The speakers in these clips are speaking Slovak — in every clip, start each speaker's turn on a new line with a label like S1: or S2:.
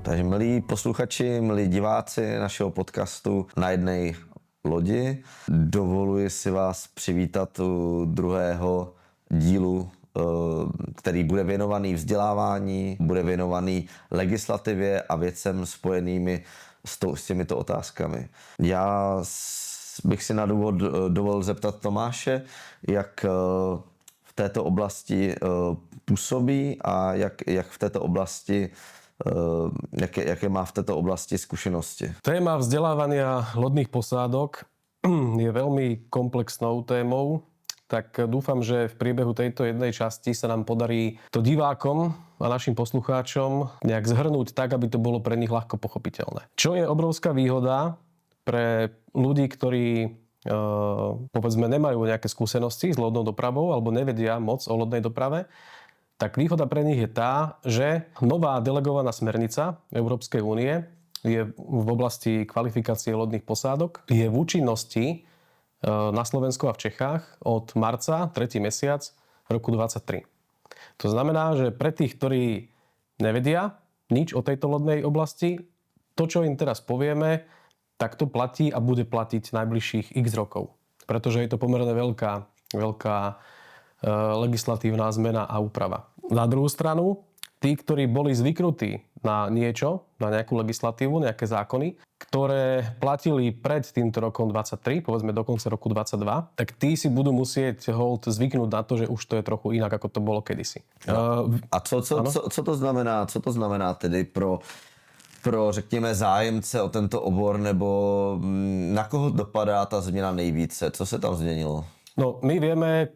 S1: Takže milí posluchači, milí diváci našeho podcastu Na jednej lodi, dovoluji si vás přivítat u druhého dílu, který bude věnovaný vzdělávání, bude věnovaný legislativě a věcem spojenými s těmito otázkami. Já bych si na důvod dovolil zeptat Tomáše, jak v této oblasti působí a jak v této oblasti jaké má v tejto oblasti skúsenosti?
S2: Téma vzdelávania lodných posádok je veľmi komplexnou témou, tak dúfam, že v priebehu tejto jednej časti sa nám podarí to divákom a našim poslucháčom nejak zhrnúť tak, aby to bolo pre nich ľahko pochopiteľné. Čo je obrovská výhoda pre ľudí, ktorí povedzme nemajú nejaké skúsenosti s lodnou dopravou alebo nevedia moc o lodnej doprave, tak výhoda pre nich je tá, že nová delegovaná smernica Európskej únie je v oblasti kvalifikácie lodných posádok, je v účinnosti na Slovensku a v Čechách od marca, 3. mesiac roku 2023. To znamená, že pre tých, ktorí nevedia nič o tejto lodnej oblasti, to, čo im teraz povieme, tak to platí a bude platiť najbližších x rokov. Pretože je to pomerne veľká legislatívna zmena a úprava. Na druhú stranu, tí, ktorí boli zvyknutí na niečo, na nejakú legislatívu, nejaké zákony, ktoré platili pred týmto rokom 23, povedzme do konca roku 22, tak tí si budú musieť zvyknúť na to, že už to je trochu inak, ako to bolo kedysi.
S1: No. A co to znamená? Co to znamená tedy pro řekněme zájemce o tento obor, nebo na koho dopadá ta změna nejvíce? Co se tam změnilo?
S2: No, my vieme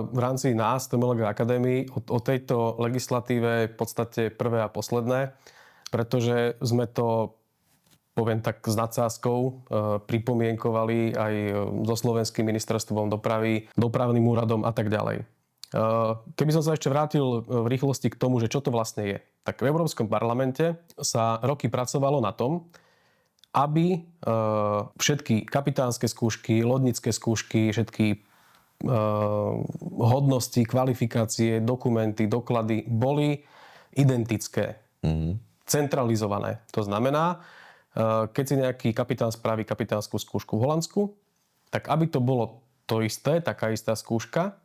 S2: v rámci nás, Tomologa Akadémii, o tejto legislatíve v podstate prvé a posledné, pretože sme to, poviem tak s nadsázkou, pripomienkovali aj so Slovenským ministerstvom dopravy, dopravným úradom a tak ďalej. Keby som sa ešte vrátil v rýchlosti k tomu, že čo to vlastne je, tak v Európskom parlamente sa roky pracovalo na tom, aby všetky kapitánske skúšky, lodnícke skúšky, všetky hodnosti, kvalifikácie, dokumenty, doklady boli identické, centralizované. To znamená, keď si nejaký kapitán spraví kapitánsku skúšku v Holandsku, tak aby to bolo to isté, taká istá skúška,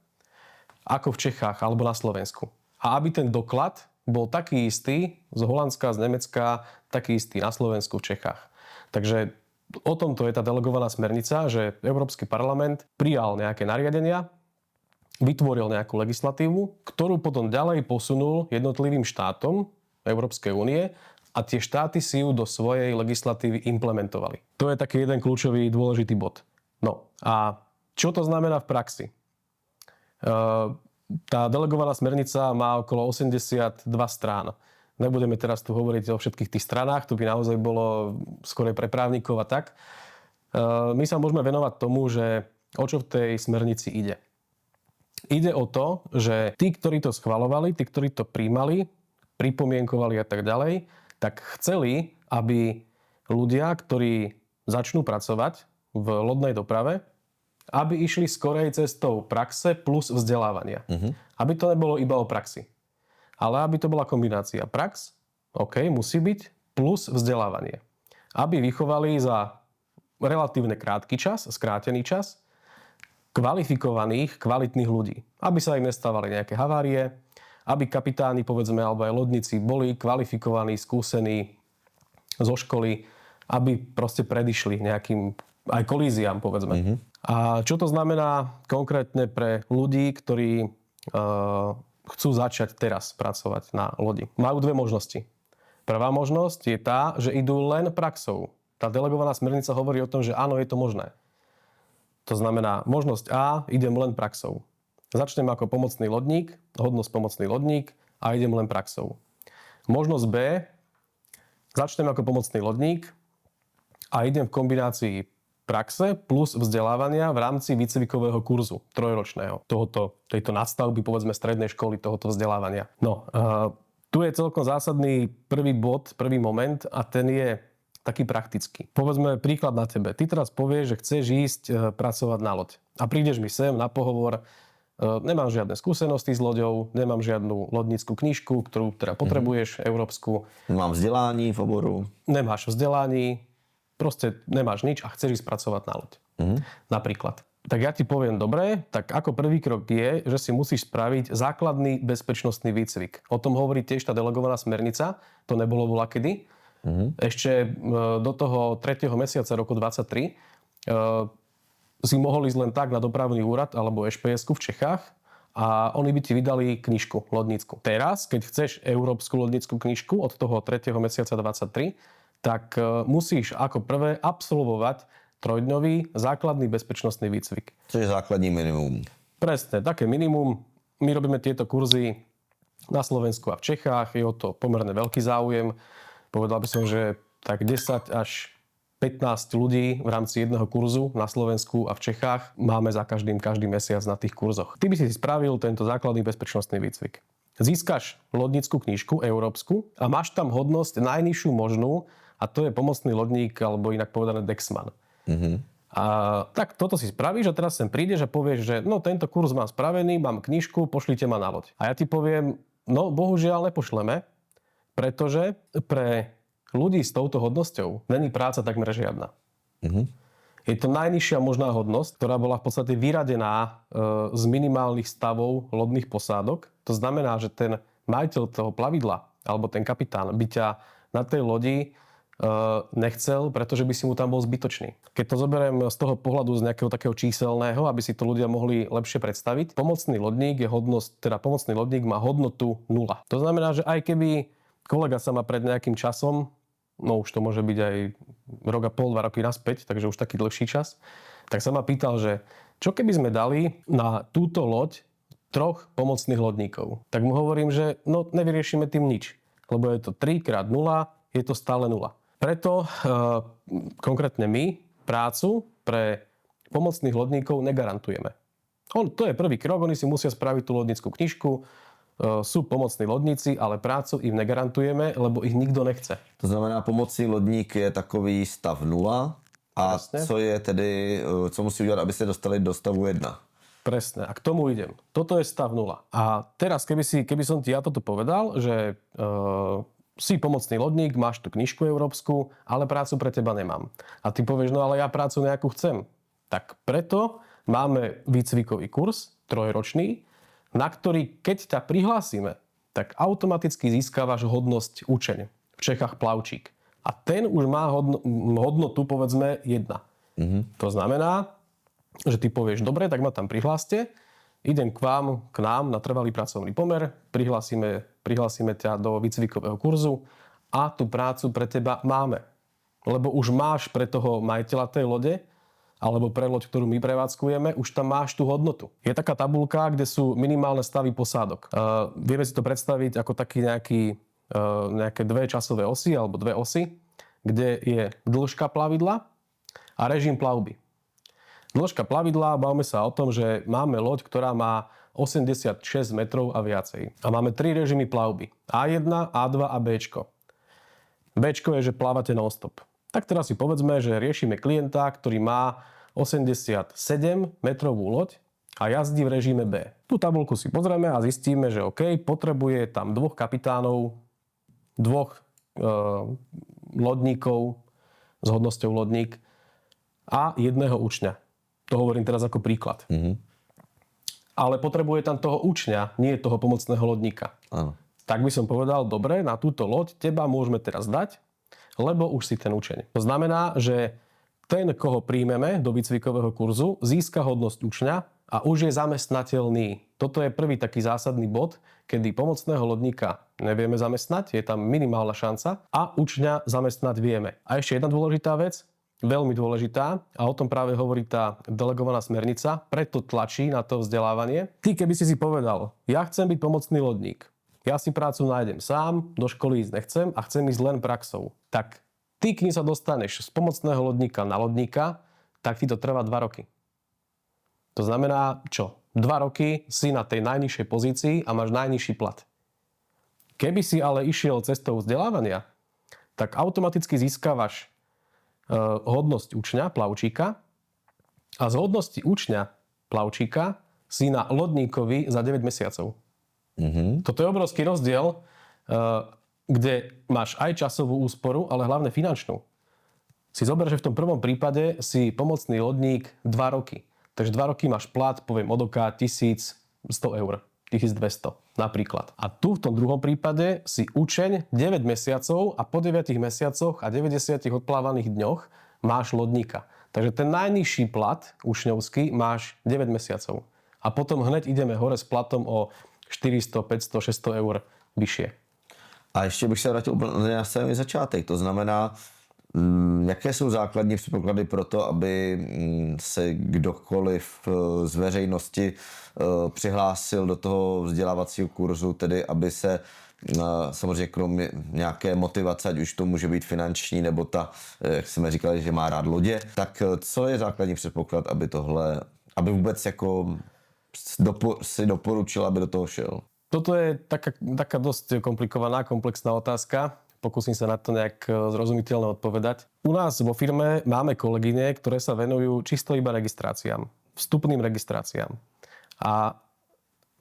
S2: ako v Čechách alebo na Slovensku. A aby ten doklad bol taký istý z Holandska, z Nemecka, taký istý na Slovensku, v Čechách. Takže o tomto je tá delegovaná smernica, že Európsky parlament prijal nejaké nariadenia, vytvoril nejakú legislatívu, ktorú potom ďalej posunul jednotlivým štátom Európskej únie a tie štáty si ju do svojej legislatívy implementovali. To je taký jeden kľúčový dôležitý bod. No a čo to znamená v praxi? Tá delegovaná smernica má okolo 82 strán. Nebudeme teraz tu hovoriť o všetkých tých stranách, to by naozaj bolo skôr pre právnikov a tak. My sa môžeme venovať tomu, že o čo v tej smernici ide. Ide o to, že tí, ktorí to schvaľovali, tí, ktorí to prijímali, pripomienkovali a tak ďalej, tak chceli, aby ľudia, ktorí začnú pracovať v lodnej doprave, aby išli skorej cestou praxe plus vzdelávania. Aby to nebolo iba o praxi. Ale aby to bola kombinácia prax, musí byť, plus vzdelávanie. Aby vychovali za relatívne krátky čas, skrátený čas, kvalifikovaných, kvalitných ľudí. Aby sa im nestávali nejaké havárie, aby kapitáni, povedzme, alebo aj lodníci boli kvalifikovaní, skúsení zo školy, aby proste predišli nejakým aj kolíziám, povedzme. A čo to znamená konkrétne pre ľudí, ktorí chcú začať teraz pracovať na lodi? Majú dve možnosti. Prvá možnosť je tá, že idú len praxou. Tá delegovaná smernica hovorí o tom, že áno, je to možné. To znamená, možnosť A, idem len praxou. Začnem ako pomocný lodník, hodnosť pomocný lodník a idem len praxou. Možnosť B, začnem ako pomocný lodník a idem v kombinácii praxe plus vzdelávania v rámci výcvikového kurzu trojročného tejto nadstavby, povedzme strednej školy tohoto vzdelávania. No, tu je celkom zásadný prvý bod, prvý moment a ten je taký praktický. Povedzme príklad na tebe. Ty teraz povieš, že chceš ísť pracovať na loď. A prídeš mi sem na pohovor nemám žiadne skúsenosti s loďou, nemám žiadnu lodnícku knižku, ktorú teda potrebuješ, európsku.
S1: Mám vzdelání v oboru.
S2: Nemáš vzdelaní, proste nemáš nič a chceš ísť pracovať na loď. Napríklad. Tak ja ti poviem, dobre, tak ako prvý krok je, že si musíš spraviť základný bezpečnostný výcvik. O tom hovorí tiež tá delegovaná smernica, to nebolo voľakedy. Ešte do toho 3. mesiaca roku 2023 si mohol ísť len tak na dopravný úrad alebo ŠPS-ku v Čechách a oni by ti vydali knižku lodnícku. Teraz, keď chceš európsku lodnícku knižku od toho 3. mesiaca 2023, tak musíš ako prvé absolvovať trojdňový základný bezpečnostný výcvik.
S1: Čo je základní minimum.
S2: Presne, také minimum. My robíme tieto kurzy na Slovensku a v Čechách. Je o to pomerne veľký záujem. Povedal by som, že tak 10 až 15 ľudí v rámci jedného kurzu na Slovensku a v Čechách máme za každý mesiac na tých kurzoch. Ty by si spravil tento základný bezpečnostný výcvik. Získaš lodnícku knižku európsku a máš tam hodnosť najnižšiu možnú a to je pomocný lodník alebo inak povedané Dexman. A tak toto si spravíš a teraz sem prídeš a povieš, že no tento kurz mám spravený, mám knižku, pošlite ma na loď. A ja ti poviem, no bohužiaľ nepošleme, pretože pre ľudí s touto hodnosťou není práca takmer žiadna. Je to najnižšia možná hodnosť, ktorá bola v podstate vyradená z minimálnych stavov lodných posádok. To znamená, že ten majiteľ toho plavidla alebo ten kapitán by ťa na tej lodi nechcel, pretože by si mu tam bol zbytočný. Keď to zoberiem z toho pohľadu z nejakého takého číselného, aby si to ľudia mohli lepšie predstaviť, pomocný lodník pomocný lodník má hodnotu 0. To znamená, že aj keby kolega sa ma pred nejakým časom, no už to môže byť aj rok a pol, 2 roky naspäť, takže už taký dlhší čas, tak sa ma pýtal, že čo keby sme dali na túto loď 3 pomocných lodníkov. Tak mu hovorím, že no nevyriešime tým nič, lebo je to 3x0, je to stále 0. Preto konkrétne my prácu pre pomocných lodníkov negarantujeme. To je prvý krok, oni si musia spraviť tú lodnícku knižku, sú pomocní lodníci, ale prácu im negarantujeme, lebo ich nikto nechce.
S1: To znamená, pomocný lodník je takový stav 0 a presne. Co musí udělat, aby se dostali do stavu 1?
S2: Presne, a k tomu idem. Toto je stav 0. A teraz, keby som ti ja toto povedal, že si pomocný lodník, máš tú knižku európsku, ale prácu pre teba nemám. A ty povieš, no ale ja prácu nejakú chcem. Tak preto máme výcvikový kurz, 3-ročný, na ktorý, keď ťa prihlásime, tak automaticky získavaš hodnosť učeň. V Čechách plavčík. A ten už má hodnotu, povedzme, 1. To znamená, že ty povieš, dobre, tak ma tam prihláste, idem k nám na trvalý pracovný pomer, prihlásime ťa do výcvikového kurzu a tú prácu pre teba máme. Lebo už máš pre toho majiteľa tej lode, alebo pre loď, ktorú my prevádzkujeme, už tam máš tú hodnotu. Je taká tabuľka, kde sú minimálne stavy posádok. Vieme si to predstaviť ako taký nejaké 2 časové osy, alebo 2 osy, kde je dĺžka plavidla a režim plavby. Dĺžka plavidla, bavíme sa o tom, že máme loď, ktorá má 86 metrov a viacej. A máme 3 režimy plavby. A1, A2 a Bčko. Bčko je, že plávate non-stop. Tak teraz si povedzme, že riešime klienta, ktorý má 87 metrovú loď a jazdí v režime B. Tú tabuľku si pozrieme a zistíme, že OK, potrebuje tam 2 kapitánov, 2 lodníkov s hodnosťou lodník a 1 učňa. To hovorím teraz ako príklad. Ale potrebuje tam toho učňa, nie toho pomocného lodníka.
S1: Áno.
S2: Tak by som povedal, dobre, na túto loď teba môžeme teraz dať, lebo už si ten učeň. To znamená, že ten, koho príjmeme do výcvikového kurzu, získa hodnosť učňa a už je zamestnateľný. Toto je prvý taký zásadný bod, kedy pomocného lodníka nevieme zamestnať, je tam minimálna šanca a učňa zamestnať vieme. A ešte jedna dôležitá vec, veľmi dôležitá, a o tom práve hovorí tá delegovaná smernica, preto tlačí na to vzdelávanie. Ty, keby si povedal, ja chcem byť pomocný lodník, ja si prácu nájdem sám, do školy ísť nechcem a chcem ísť len praxou, tak ty, kým sa dostaneš z pomocného lodníka na lodníka, tak ti to trvá 2 roky. To znamená, čo? 2 roky si na tej najnižšej pozícii a máš najnižší plat. Keby si ale išiel cestou vzdelávania, tak automaticky získavaš hodnosť učňa, plavčíka a z hodnosti učňa, plavčíka si na lodníkovi za 9 mesiacov. Toto je obrovský rozdiel, kde máš aj časovú úsporu, ale hlavne finančnú. Si zober, že v tom prvom prípade si pomocný lodník 2 roky. Takže 2 roky máš plat, poviem od oka 1100 eur, 1200 napríklad. A tu v tom druhom prípade si učeň 9 mesiacov a po 9 mesiacoch a 90 odplávaných dňoch máš lodníka. Takže ten najnižší plat učňovský máš 9 mesiacov. A potom hneď ideme hore s platom o 400, 500, 600 eur vyššie.
S1: A ještě bych se vrátil na samý začátek. To znamená, jaké jsou základní předpoklady pro to, aby se kdokoliv z veřejnosti přihlásil do toho vzdělávacího kurzu, tedy aby se samozřejmě kromě nějaké motivace, ať už to může být finanční, nebo ta, jak jsme říkali, že má rád lodě, tak co je základní předpoklad, aby tohle, aby vůbec jako si doporučil, aby do toho šel?
S2: Toto je taká dosť komplikovaná, komplexná otázka. Pokúsim sa na to nejak zrozumiteľne odpovedať. U nás vo firme máme kolegyne, ktoré sa venujú čisto iba registráciám. Vstupným registráciám. A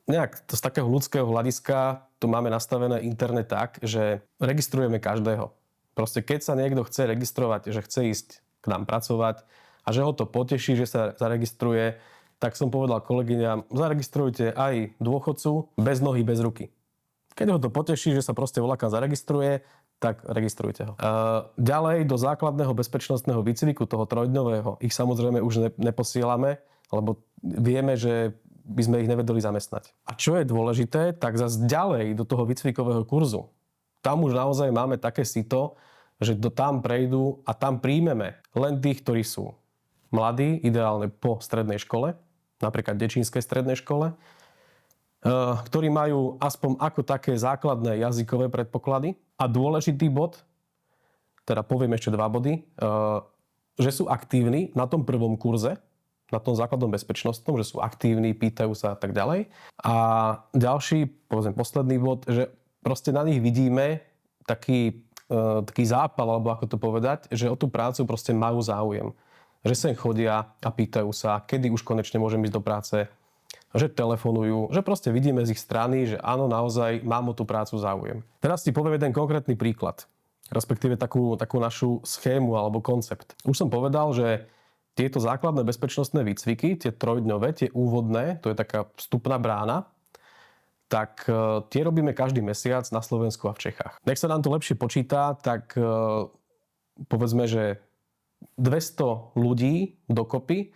S2: nejak to z takého ľudského hľadiska to máme nastavené interne tak, že registrujeme každého. Proste keď sa niekto chce registrovať, že chce ísť k nám pracovať a že ho to poteší, že sa zaregistruje, tak som povedal kolegyňam, zaregistrujte aj dôchodcu bez nohy, bez ruky. Keď ho to poteší, že sa proste voľaká zaregistruje, tak registrujte ho. Ďalej do základného bezpečnostného výcviku, toho trojdňového, ich samozrejme už neposielame, lebo vieme, že by sme ich nevedeli zamestnať. A čo je dôležité, tak zase ďalej do toho výcvikového kurzu. Tam už naozaj máme také sito, že tam prejdú a tam príjmeme len tých, ktorí sú mladí, ideálne po strednej škole, napríklad Dečínskej strednej škole, ktorí majú aspoň ako také základné jazykové predpoklady. A dôležitý bod, teda poviem ešte 2 body, že sú aktívni na tom prvom kurze, na tom základnom bezpečnostnom, že sú aktívni, pýtajú sa a tak ďalej. A ďalší, povedzme posledný bod, že proste na nich vidíme taký zápal, alebo ako to povedať, že o tú prácu proste majú záujem. Že sem chodia a pýtajú sa, kedy už konečne môžem ísť do práce, že telefonujú, že proste vidíme z ich strany, že áno, naozaj mám o tú prácu záujem. Teraz si poviem jeden konkrétny príklad, respektíve takú našu schému alebo koncept. Už som povedal, že tieto základné bezpečnostné výcviky, tie trojdňové, tie úvodné, to je taká vstupná brána, tak tie robíme každý mesiac na Slovensku a v Čechách. Nech sa nám to lepšie počíta, tak povedzme, že 200 ľudí dokopy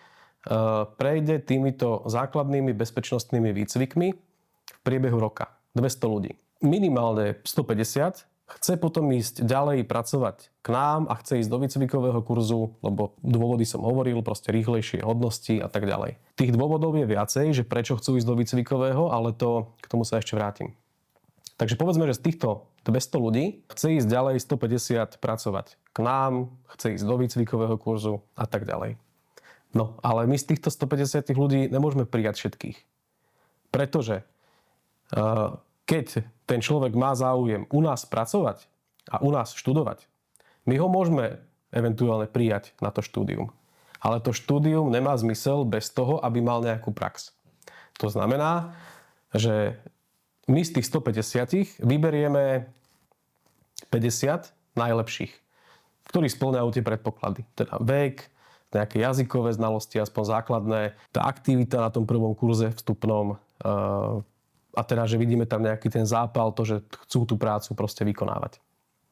S2: prejde týmito základnými bezpečnostnými výcvikmi v priebehu roka. 200 ľudí. Minimálne 150 chce potom ísť ďalej pracovať k nám a chce ísť do výcvikového kurzu, lebo dôvody som hovoril, proste rýchlejšie hodnosti a tak ďalej. Tých dôvodov je viacej, že prečo chcú ísť do výcvikového, ale k tomu sa ešte vrátim. Takže povedzme, že z týchto 200 ľudí chce ísť ďalej 150 pracovať k nám, chce ísť do výcvikového kurzu a tak ďalej. No, ale my z týchto 150 ľudí nemôžeme prijať všetkých. Pretože keď ten človek má záujem u nás pracovať a u nás študovať, my ho môžeme eventuálne prijať na to štúdium. Ale to štúdium nemá zmysel bez toho, aby mal nejakú prax. To znamená, že my z tých 150 vyberieme 50 najlepších, ktorí spĺňajú tie predpoklady. Teda vek, nejaké jazykové znalosti, aspoň základné, tá aktivita na tom prvom kurze vstupnom a teda, že vidíme tam nejaký ten zápal, to, že chcú tú prácu proste vykonávať.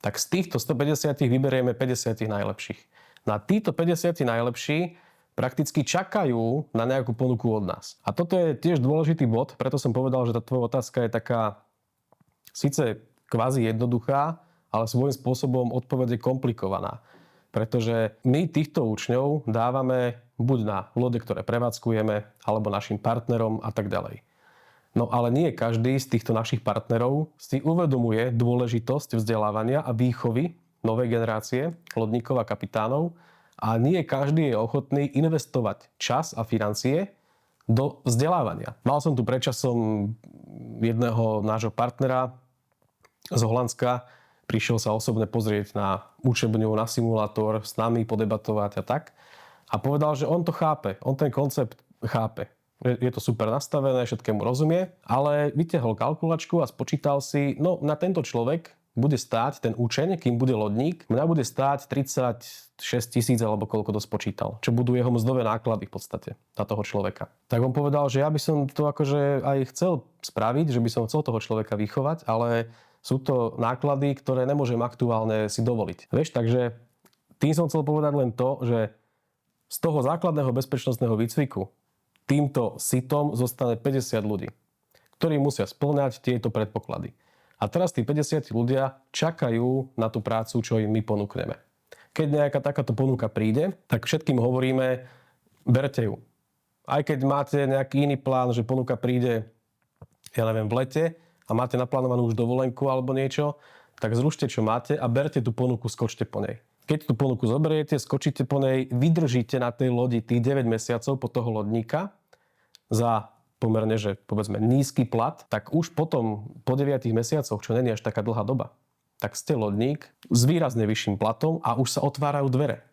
S2: Tak z týchto 150 vyberieme 50 najlepších. Na títo 50 najlepší prakticky čakajú na nejakú ponuku od nás. A toto je tiež dôležitý bod, preto som povedal, že tá tvoja otázka je taká síce kvázi jednoduchá, ale svojím spôsobom odpoveď je komplikovaná. Pretože my týchto učňov dávame buď na lode, ktoré prevádzkujeme, alebo našim partnerom a tak ďalej. No ale nie každý z týchto našich partnerov si uvedomuje dôležitosť vzdelávania a výchovy novej generácie lodníkov a kapitánov a nie každý je ochotný investovať čas a financie do vzdelávania. Mal som tu predčasom jedného nášho partnera z Holandska, prišiel sa osobne pozrieť na učebňu, na simulátor, s nami podebatovať a tak. A povedal, že on to chápe, on ten koncept chápe. je to super nastavené, všetkému rozumie, ale vytiahol kalkulačku a spočítal si, no na tento človek bude stáť ten učeň, kým bude lodník, mňa bude stáť 36 000 alebo koľko to spočítal, čo budú jeho mzdové náklady v podstate na toho človeka. Tak on povedal, že ja by som to akože aj chcel spraviť, že by som chcel toho človeka vychovať, ale sú to náklady, ktoré nemôžem aktuálne si dovoliť. Vieš, takže tým som chcel povedať len to, že z toho základného bezpečnostného výcviku týmto sitom zostane 50 ľudí, ktorí musia spĺňať tieto predpoklady. A teraz tí 50 ľudia čakajú na tú prácu, čo im my ponúkneme. Keď nejaká takáto ponuka príde, tak všetkým hovoríme, berte ju. Aj keď máte nejaký iný plán, že ponuka príde, ja neviem, v lete a máte naplánovanú už dovolenku alebo niečo, tak zrušte, čo máte a berte tú ponuku, skočte po nej. Keď tú ponuku zoberiete, skočíte po nej, vydržíte na tej lodi tých 9 mesiacov po toho lodníka za pomerne, že povedzme nízky plat, tak už potom po 9 mesiacoch, čo není až taká dlhá doba, tak ste lodník s výrazne vyšším platom a už sa otvárajú dvere.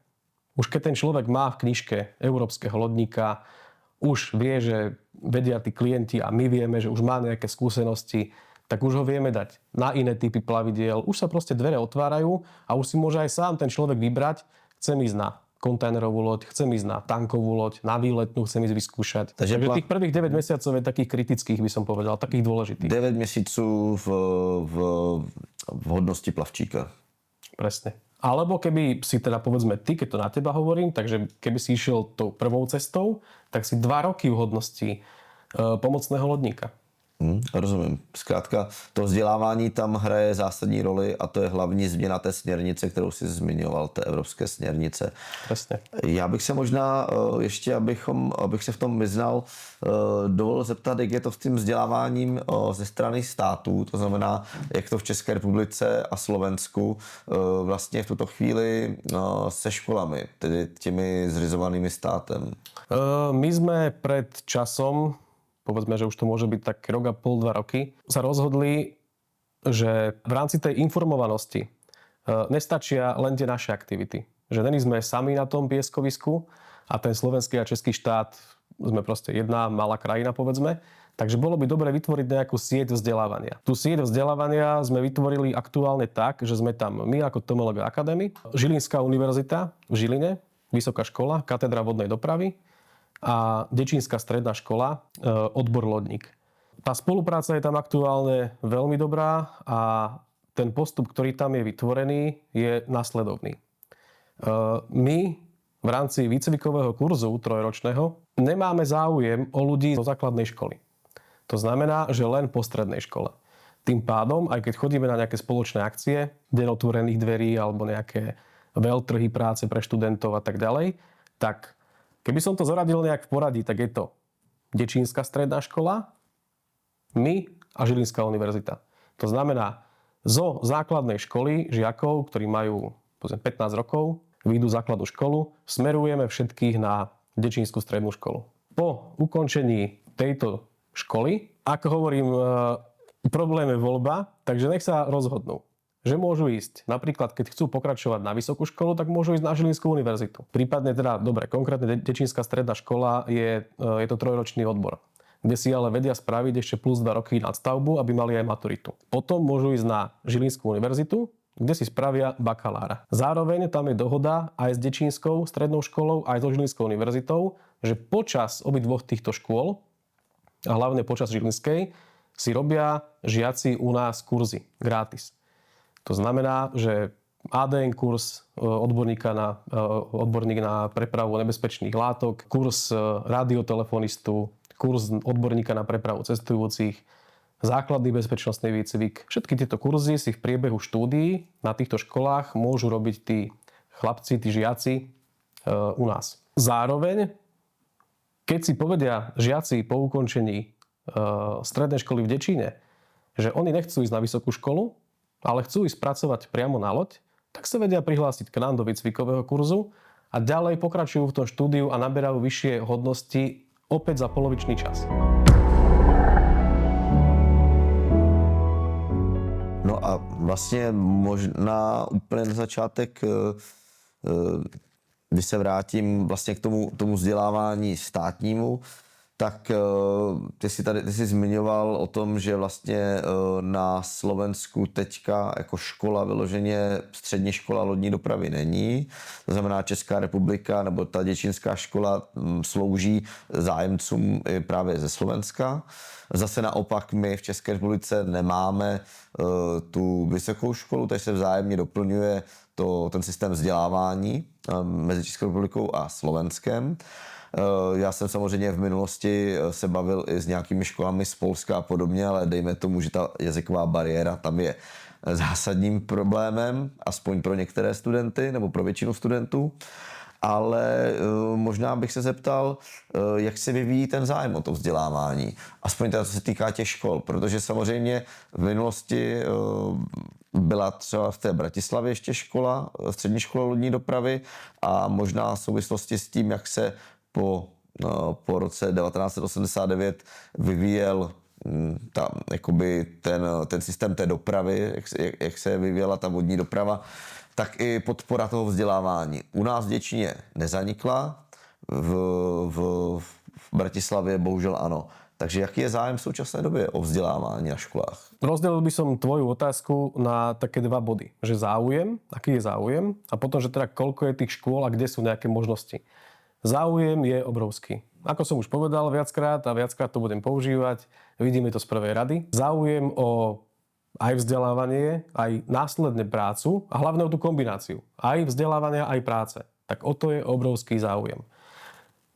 S2: Už keď ten človek má v knižke európskeho lodníka, už vie, že vedia tí klienti a my vieme, že už má nejaké skúsenosti, tak už ho vieme dať na iné typy plavidiel. Už sa proste dvere otvárajú a už si môže aj sám ten človek vybrať, chcem ísť na kontajnerovú loď, chcem ísť na tankovú loď, na výletnú chcem ísť vyskúšať. Takže tých prvých 9 mesiacov je takých kritických, by som povedal, takých dôležitých.
S1: 9 měsíců v hodnosti plavčíka.
S2: Presne. Alebo keby si teda povedzme ty, keď to na teba hovorím, takže keby si išiel tou prvou cestou, tak si 2 roky v hodnosti pomocného lodníka.
S1: Rozumím. Zkrátka, to vzdělávání tam hraje zásadní roli a to je hlavní změna té směrnice, kterou si zmiňoval, té evropské směrnice.
S2: Presne.
S1: Já bych se možná ještě, abych se v tom vyznal, dovolil zeptat, jak je to s tím vzděláváním ze strany států, to znamená, jak to v České republice a Slovensku vlastně v tuto chvíli se školami, tedy těmi zřizovanými státem.
S2: My sme pred časom, povedzme, že už to môže byť tak rok a pol, 2 roky, sa rozhodli, že v rámci tej informovanosti nestačia len tie naše aktivity. Že není sme sami na tom pieskovisku a ten slovenský a český štát sme proste jedna malá krajina, povedzme. Takže bolo by dobre vytvoriť nejakú sieť vzdelávania. Tú sieť vzdelávania sme vytvorili aktuálne tak, že sme tam my ako TMLG Academy, Žilinská univerzita v Žiline, Vysoká škola, katedra vodnej dopravy, a Dečínska stredná škola, odbor lodník. Tá spolupráca je tam aktuálne veľmi dobrá a ten postup, ktorý tam je vytvorený, je nasledovný. My v rámci výcvikového kurzu trojročného nemáme záujem o ľudí zo základnej školy. To znamená, že len po strednej škole. Tým pádom, aj keď chodíme na nejaké spoločné akcie, deň otvorených dverí alebo nejaké veľtrhy práce pre študentov a tak ďalej, tak keby som to zoradil nejak v poradí, tak je to Dečínska stredná škola, my a Žilinská univerzita. To znamená, zo základnej školy žiakov, ktorí majú 15 rokov, vyjdú základnú školu, smerujeme všetkých na Dečínsku strednú školu. Po ukončení tejto školy, ako hovorím, problém je voľba, takže nech sa rozhodnú. Že môžu ísť, napríklad keď chcú pokračovať na vysokú školu, tak môžu ísť na Žilinskú univerzitu. Prípadne teda, dobre, konkrétne Dečínska stredná škola je to trojročný odbor, kde si ale vedia spraviť ešte plus 2 roky nadstavbu, aby mali aj maturitu. Potom môžu ísť na Žilinskú univerzitu, kde si spravia bakalára. Zároveň tam je dohoda aj s Dečínskou strednou školou, aj so Žilinskou univerzitou, že počas obidvoch týchto škôl, a hlavne počas Žilinskej, si robia žiaci u nás kurzy gratis. To znamená, že ADN kurz odborník na prepravu nebezpečných látok, kurz radiotelephonistu, kurz odborníka na prepravu cestujúcich, základný bezpečnostný výcvik. Všetky tieto kurzy si v priebehu štúdií na týchto školách môžu robiť tí chlapci, tí žiaci u nás. Zároveň, keď si povedia žiaci po ukončení strednej školy v Dečíne, že oni nechcú ísť na vysokú školu, ale chcú ísť pracovať priamo na loď, tak sa vedia prihlásiť k nám do výcvikového kurzu a ďalej pokračujú v tom štúdiu a naberajú vyššie hodnosti opäť za polovičný čas.
S1: No a vlastně možná úplně na začátek, když se vrátím vlastně k tomu vzdělávání státnímu, tak ty jsi zmiňoval o tom, že vlastně na Slovensku teďka jako škola vyloženě střední škola lodní dopravy není. To znamená Česká republika nebo ta děčínská škola slouží zájemcům i právě ze Slovenska. Zase naopak my v České republice nemáme tu vysokou školu, takže se vzájemně doplňuje ten systém vzdělávání mezi Českou republikou a Slovenskem. Já jsem samozřejmě v minulosti se bavil i s nějakými školami z Polska a podobně, ale dejme tomu, že ta jazyková bariéra tam je zásadním problémem, aspoň pro některé studenty nebo pro většinu studentů. Ale možná bych se zeptal, jak se vyvíjí ten zájem o to vzdělávání. Aspoň teda, co se týká těch škol, protože samozřejmě v minulosti byla třeba v té Bratislavě ještě škola, střední škola lodní dopravy a možná v souvislosti s tím, jak se po roce 1989 vyvíjel ten systém té dopravy, jak se vyvíjela ta vodní doprava, tak i podpora toho vzdělávání. U nás v Děčíně nezanikla, v Bratislavě bohužel ano. Takže jaký je zájem v současné době o vzdelávání na školách?
S2: Rozdelil by som tvoju otázku na také dva body. Že záujem, aký je záujem a potom, že teda koľko je tých škôl a kde sú nejaké možnosti. Záujem je obrovský. Ako som už povedal viackrát a viackrát to budem používať, vidíme to z prvej rady. Záujem o aj vzdelávanie, aj následne prácu a hlavne o tú kombináciu. Aj vzdelávania, aj práce. Tak o to je obrovský záujem.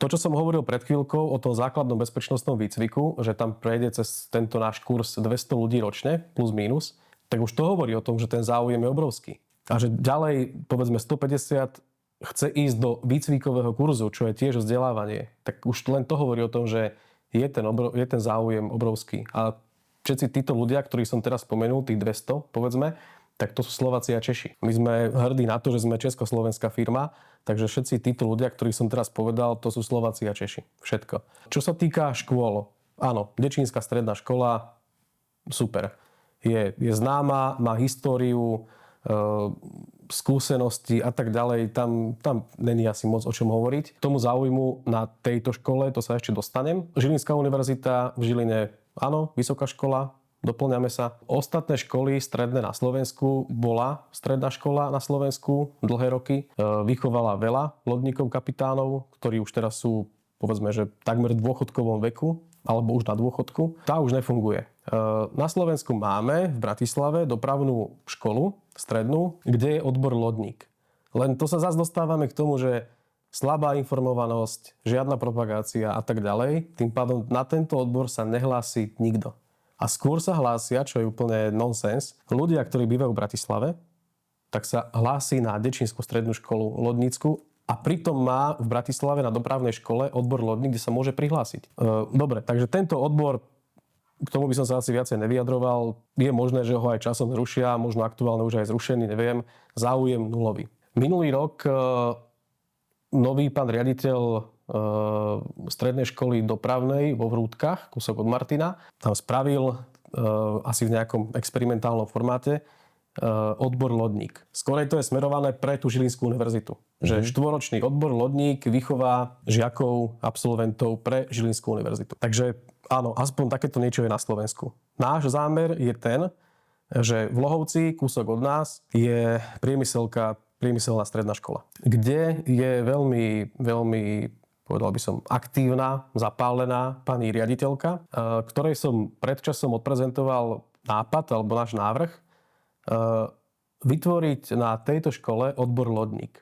S2: To, čo som hovoril pred chvíľkou o tom základnom bezpečnostnom výcviku, že tam prejde cez tento náš kurz 200 ľudí ročne, plus mínus, tak už to hovorí o tom, že ten záujem je obrovský. A že ďalej, povedzme 150 chce ísť do výcvikového kurzu, čo je tiež vzdelávanie, tak už len to hovorí o tom, že je ten záujem obrovský. A všetci títo ľudia, ktorých som teraz spomenul, tých 200, povedzme, tak to sú Slováci a Češi. My sme hrdí na to, že sme československá firma, takže všetci títo ľudia, ktorých som teraz povedal, to sú Slováci a Češi. Všetko. Čo sa týka škôl, áno, Děčínská stredná škola, super. Je známa, má históriu, skúsenosti a tak ďalej. Tam není asi moc o čom hovoriť. K tomu záujmu na tejto škole, to sa ešte dostanem. Žilinská univerzita v Žiline, áno, vysoká škola, doplňame sa. Ostatné školy stredné na Slovensku, bola stredná škola na Slovensku dlhé roky. Vychovala veľa lodníkov, kapitánov, ktorí už teraz sú, povedzme, že takmer v dôchodkovom veku, alebo už na dôchodku. Tá už nefunguje. Na Slovensku máme v Bratislave dopravnú školu, strednú, kde je odbor lodník. Len to sa zase dostávame k tomu, že slabá informovanosť, žiadna propagácia a tak ďalej. Tým pádom na tento odbor sa nehlási nikto. A skôr sa hlásia, čo je úplne nonsens, ľudia, ktorí bývajú v Bratislave, tak sa hlási na Děčínsku strednú školu lodnícku a pritom má v Bratislave na dopravnej škole odbor lodník, kde sa môže prihlásiť. Dobre, takže tento odbor, k tomu by som sa asi viacej nevyjadroval, je možné, že ho aj časom zrušia, možno aktuálne už aj zrušený, neviem. Záujem nulový. Minulý rok nový pán riaditeľ strednej školy dopravnej vo Vrútkach, kúsok od Martina, tam spravil asi v nejakom experimentálnom formáte odbor lodník. Skorej to je smerované pre tú Žilinskú univerzitu. Že štvoročný odbor lodník vychová žiakov, absolventov pre Žilinskú univerzitu. Takže áno, aspoň takéto niečo je na Slovensku. Náš zámer je ten, že v Lohovci, kúsok od nás, je priemyselná stredná škola, kde je veľmi povedal by som, aktívna, zapálená pani riaditeľka, ktorej som predčasom odprezentoval nápad alebo náš návrh vytvoriť na tejto škole odbor lodník.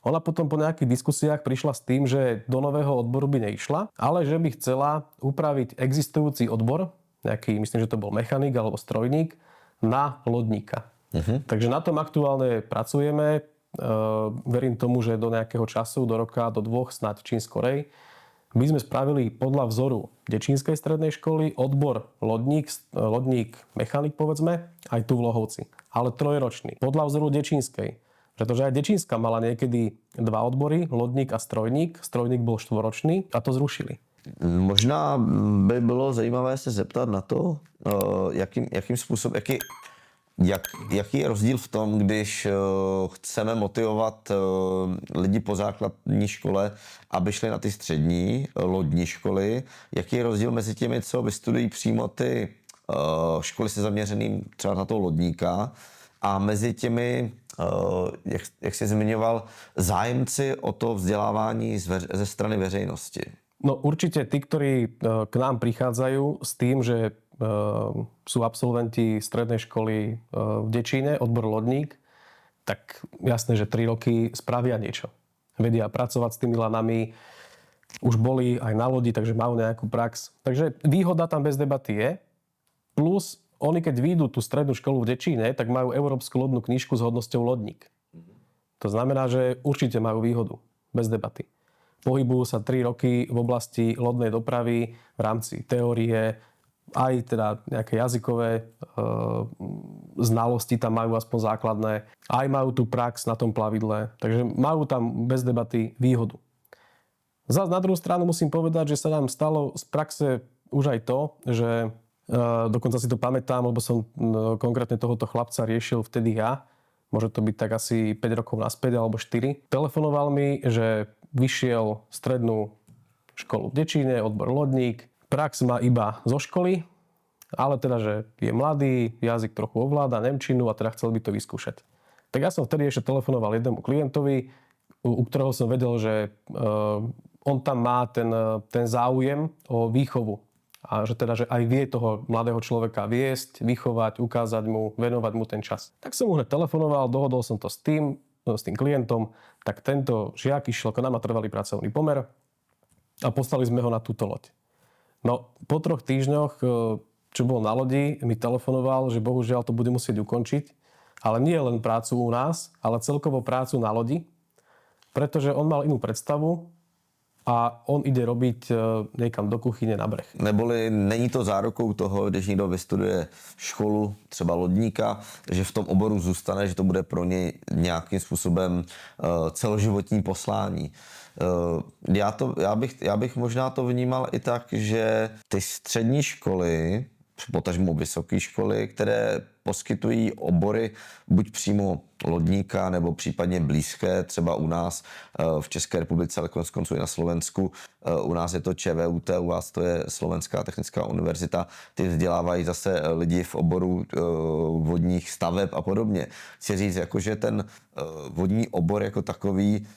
S2: Ona potom po nejakých diskusiách prišla s tým, že do nového odboru by neišla, ale že by chcela upraviť existujúci odbor, nejaký, myslím, že to bol mechanik alebo strojník, na lodníka. Takže na tom aktuálne pracujeme. Verím tomu, že do nejakého času, do roka, do 2, snáď čím skorej, my sme spravili podľa vzoru Děčínskej strednej školy odbor lodník, mechanik povedzme, aj tu v Lohovci. Ale trojročný. Podľa vzoru Děčínskej. Pretože aj Děčínska mala niekedy 2 odbory, lodník a strojník. Strojník bol 4-ročný a to zrušili.
S1: Možná by bylo zajímavé se zeptat na to, jakým způsobem, Jaký je rozdíl v tom, když chceme motivovat lidi po základní škole, aby šli na ty střední lodní školy? Jaký je rozdíl mezi těmi, co vystudují přímo ty školy se zaměřeným třeba na toho lodníka a mezi těmi, jak jsi zmiňoval, zájemci o to vzdělávání ze strany veřejnosti?
S2: No určite tí, ktorí k nám prichádzajú s tým, že sú absolventi strednej školy v Dečíne, odbor lodník, tak jasné, že 3 roky spravia niečo. Vedia pracovať s tými lanami, už boli aj na lodi, takže majú nejakú prax. Takže výhoda tam bez debaty je. Plus, oni keď výjdu tú strednú školu v Dečíne, tak majú európsku lodnú knižku s hodnosťou lodník. To znamená, že určite majú výhodu. Bez debaty. Pohybujú sa 3 roky v oblasti lodnej dopravy v rámci teórie, aj teda nejaké jazykové znalosti tam majú aspoň základné. Aj majú tú prax na tom plavidle. Takže majú tam bez debaty výhodu. Zas na druhú stranu musím povedať, že sa nám stalo z praxe už aj to, že dokonca si to pamätám, lebo som konkrétne tohoto chlapca riešil vtedy ja. Môže to byť tak asi 5 rokov naspäť alebo 4. Telefonoval mi, že vyšiel strednú školu v Dečíne, odbor lodník. Prax má iba zo školy, ale teda, že je mladý, jazyk trochu ovláda, nemčinu a teda chcel by to vyskúšať. Tak ja som vtedy ešte telefonoval jednému klientovi, u ktorého som vedel, že on tam má ten záujem o výchovu. A že teda, že aj vie toho mladého človeka viesť, vychovať, ukázať mu, venovať mu ten čas. Tak som mu hneď telefonoval, dohodol som to s tým klientom, tak tento žiak išiel k nám na trvalý pracovný pomer a poslali sme ho na túto loď. No, po 3 týždňoch, čo bol na lodi, mi telefonoval, že bohužiaľ to bude musieť ukončiť, ale nie len prácu u nás, ale celkovo prácu na lodi, pretože on mal inú predstavu a on ide robiť niekam do kuchyne na breh.
S1: Neboli není to zárukou toho, když někdo vystuduje školu, třeba lodníka, že v tom oboru zůstane, že to bude pro něj nějakým způsobem celoživotní poslání. Já bych možná to vnímal i tak, že ty střední školy, potažmo vysoké školy, které poskytují obory buď přímo lodníka nebo případně blízké, třeba u nás v České republice, ale koneckonců i na Slovensku. U nás je to ČVUT, u vás to je Slovenská technická univerzita. Ty vzdělávají zase lidi v oboru vodních staveb a podobně. Chci říct, jakože ten vodní obor jako takový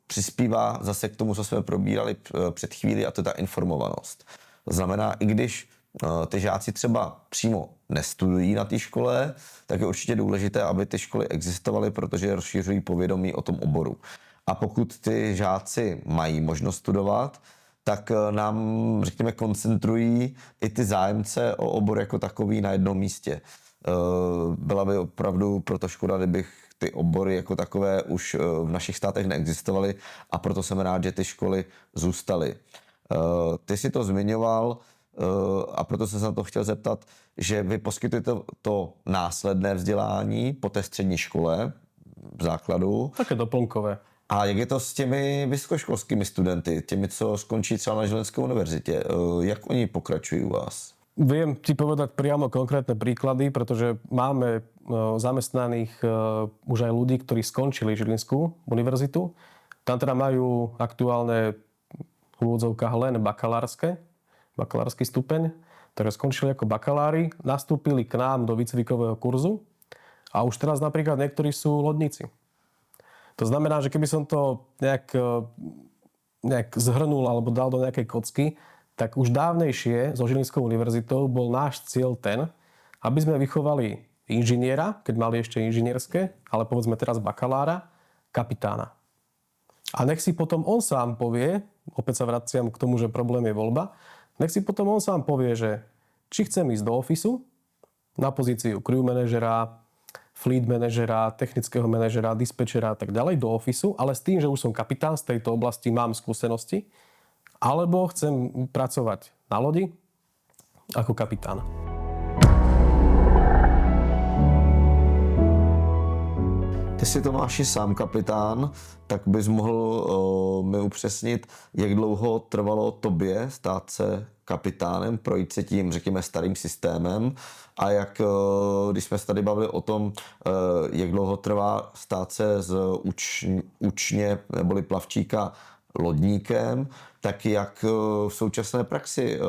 S1: přispívá zase k tomu, co jsme probírali před chvíli, a to je ta informovanost. To znamená, i když ty žáci třeba přímo nestudují na té škole, tak je určitě důležité, aby ty školy existovaly, protože rozšiřují povědomí o tom oboru. A pokud ty žáci mají možnost studovat, tak nám, řekněme, koncentrují i ty zájemce o obor jako takový na jednom místě. Byla by opravdu proto škoda, kdybych ty obory jako takové už v našich státech neexistovaly, a proto jsem rád, že ty školy zůstaly. Ty si to zmiňoval, a proto jsem se na to chtěl zeptat, že vy poskytujete to následné vzdělání po té střední škole v základu.
S2: Také doplnkové.
S1: A jak je to s těmi vysokoškolskými studenty, těmi, co skončí třeba na Žilinské univerzitě? Jak oni pokračují u vás?
S2: Viem ti povedať priamo konkrétne príklady, pretože máme zamestnaných už aj ľudí, ktorí skončili Žilinskú univerzitu. Tam teda majú aktuálne v úvodzovkách len bakalársky stupeň, takže skončili ako bakalári, nastúpili k nám do výcvikového kurzu a už teraz napríklad niektorí sú lodníci. To znamená, že keby som to nejak zhrnul alebo dal do nejakej kocky, tak už dávnejšie so Žilinskou univerzitou bol náš cieľ ten, aby sme vychovali inžiniera, keď mali ešte inžinierské, ale povedzme teraz bakalára, kapitána. A nech si potom on sám povie, opäť sa vraciam k tomu, že problém je voľba, nech si potom on sám povie, že či chcem ísť do ofisu na pozíciu crew manažera, fleet manažera, technického manažera, dispečera a tak ďalej do ofisu, ale s tým, že už som kapitán z tejto oblasti, mám skúsenosti, alebo chcem pracovať na lodi ako kapitán.
S3: Det
S1: Jestli Tomáši sám kapitán, tak bys mohl mi upřesnit, jak dlouho trvalo tobě stát se kapitánem, projít se tím, řekněme, starým systémem a jak, když jsme se tady bavili o tom, jak dlouho trvá stát se z učně neboli plavčíka lodníkem, tak jak v současné praxi,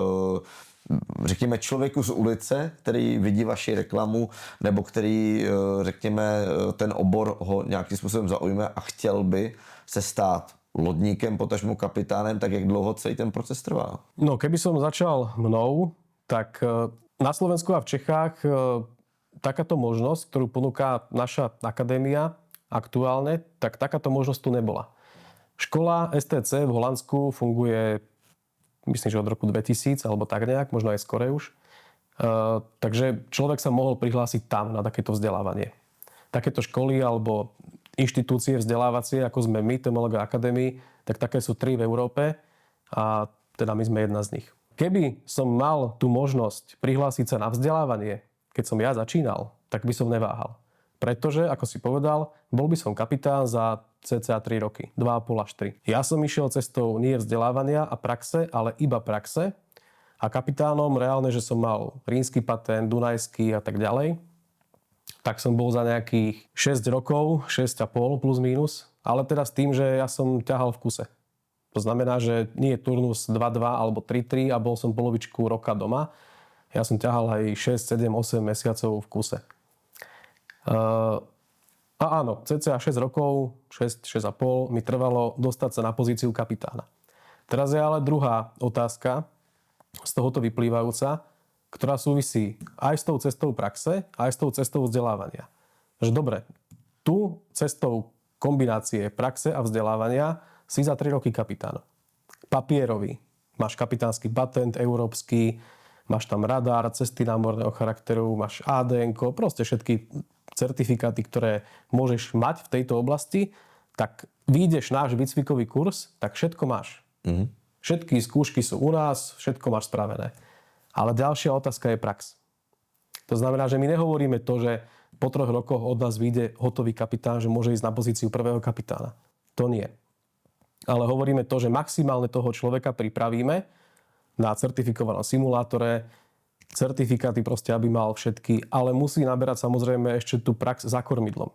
S1: řekněme, člověku z ulice, který vidí vaši reklamu, nebo který, řekněme, ten obor ho nějakým způsobem zaujme a chtěl by se stát lodníkem, potažmo kapitánem, tak jak dlouho celý ten proces trvá?
S2: No, keby som začal mnou, tak na Slovensku a v Čechách takáto možnosť, ktorú ponúka naša akadémia aktuálne, tak takáto možnosť tu nebola. Škola STC v Holandsku funguje, myslím, že od roku 2000, alebo tak nejak, možno aj skore už. Takže človek sa mohol prihlásiť tam na takéto vzdelávanie. Takéto školy alebo inštitúcie vzdelávacie, ako sme my, Temologa Academy, tak také sú 3 v Európe a teda my sme jedna z nich. Keby som mal tú možnosť prihlásiť sa na vzdelávanie, keď som ja začínal, tak by som neváhal. Pretože, ako si povedal, bol by som kapitán za cca 3 roky, 2,5 až 3. Ja som išiel cestou nie vzdelávania a praxe, ale iba praxe. A kapitánom reálne, že som mal rímsky patent, dunajský a tak ďalej, tak som bol za nejakých 6 rokov, 6,5 plus minus, ale teda s tým, že ja som ťahal v kuse. To znamená, že nie je turnus 2-2 alebo 3-3 a bol som polovičku roka doma. Ja som ťahal aj 6, 7, 8 mesiacov v kuse. A áno, cca 6 rokov, 6,5 mi trvalo dostať sa na pozíciu kapitána. Teraz je ale druhá otázka, z tohoto vyplývajúca, ktorá súvisí aj s tou cestou praxe, aj s tou cestou vzdelávania. Že dobre, tu cestou kombinácie praxe a vzdelávania si za 3 roky kapitán. Papierový. Máš kapitánsky patent európsky, máš tam radar, cesty námorného charakteru, máš ADN-ko, proste všetky certifikáty, ktoré môžeš mať v tejto oblasti, tak vyjdeš náš výcvikový kurz, tak všetko máš. Všetky skúšky sú u nás, všetko máš spravené. Ale ďalšia otázka je prax. To znamená, že my nehovoríme to, že po 3 rokoch od nás vyjde hotový kapitán, že môže ísť na pozíciu prvého kapitána. To nie. Ale hovoríme to, že maximálne toho človeka pripravíme na certifikovanom simulátore, certifikáty proste, aby mal všetky, ale musí naberať samozrejme ešte tú prax za kormidlom.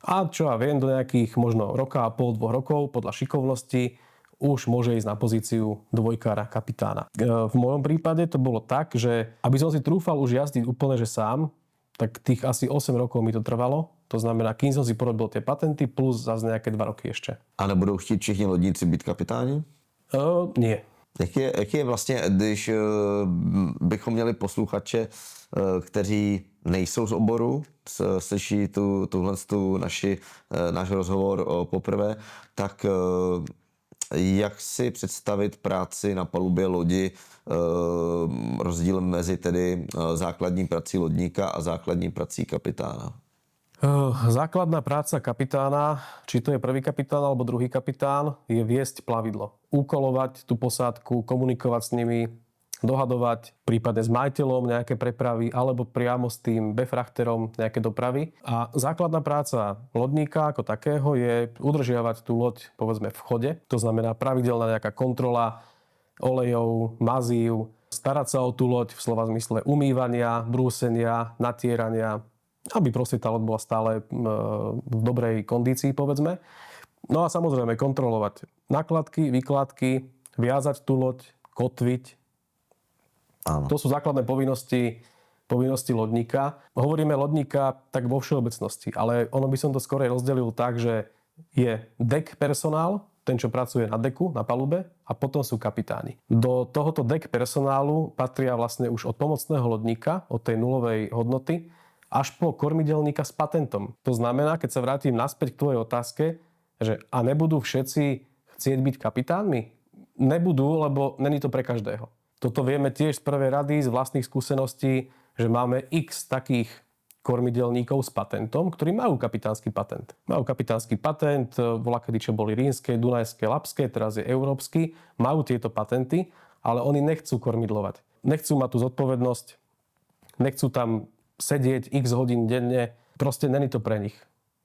S2: A čo ja viem, do nejakých možno roka a pol, 2 rokov, podľa šikovnosti, už môže ísť na pozíciu dvojkára kapitána. V mojom prípade to bolo tak, že aby som si trúfal už jazdiť úplne že sám, tak tých asi 8 rokov mi to trvalo. To znamená, kým som si porobil tie patenty, plus zase nejaké 2 roky ešte.
S1: A nebudou chtít všichni lodníci být kapitáni?
S2: Nie.
S1: Jaký je vlastně, když bychom měli posluchače, kteří nejsou z oboru, slyší náš rozhovor poprvé, tak jak si představit práci na palubě lodi, rozdíl mezi tedy základní prací lodníka a základní prací kapitána?
S2: Základná práca kapitána, či to je prvý kapitán alebo druhý kapitán, je viesť plavidlo. Úkolovať tú posádku, komunikovať s nimi, dohadovať prípadne s majiteľom nejaké prepravy alebo priamo s tým befrachterom nejaké dopravy. A základná práca lodníka ako takého je udržiavať tú loď povedzme v chode. To znamená pravidelná nejaká kontrola olejov, mazív, starať sa o tú loď v slova zmysle umývania, brúsenia, natierania, aby proste tá loď bola stále v dobrej kondícii, povedzme. No a samozrejme kontrolovať nakladky, výkladky, viazať tú loď, kotviť.
S1: Áno.
S2: To sú základné povinnosti lodníka. Hovoríme lodníka tak vo všeobecnosti, ale ono by som to skorej rozdelil tak, že je deck personál, ten, čo pracuje na deku, na palube, a potom sú kapitáni. Do tohoto deck personálu patria vlastne už od pomocného lodníka, od tej nulovej hodnoty, až po kormidelníka s patentom. To znamená, keď sa vrátim naspäť k tvojej otázke, že a nebudú všetci chcieť byť kapitánmi? Nebudú, lebo není to pre každého. Toto vieme tiež z prvej rady, z vlastných skúseností, že máme x takých kormidelníkov s patentom, ktorí majú kapitánsky patent. Majú kapitánsky patent, voľakedy čo boli rínske, dunajské, labské, teraz je európsky, majú tieto patenty, ale oni nechcú kormidlovať. Nechcú mať tú zodpovednosť, nechcú tam sedieť x hodín denne, proste není to pre nich.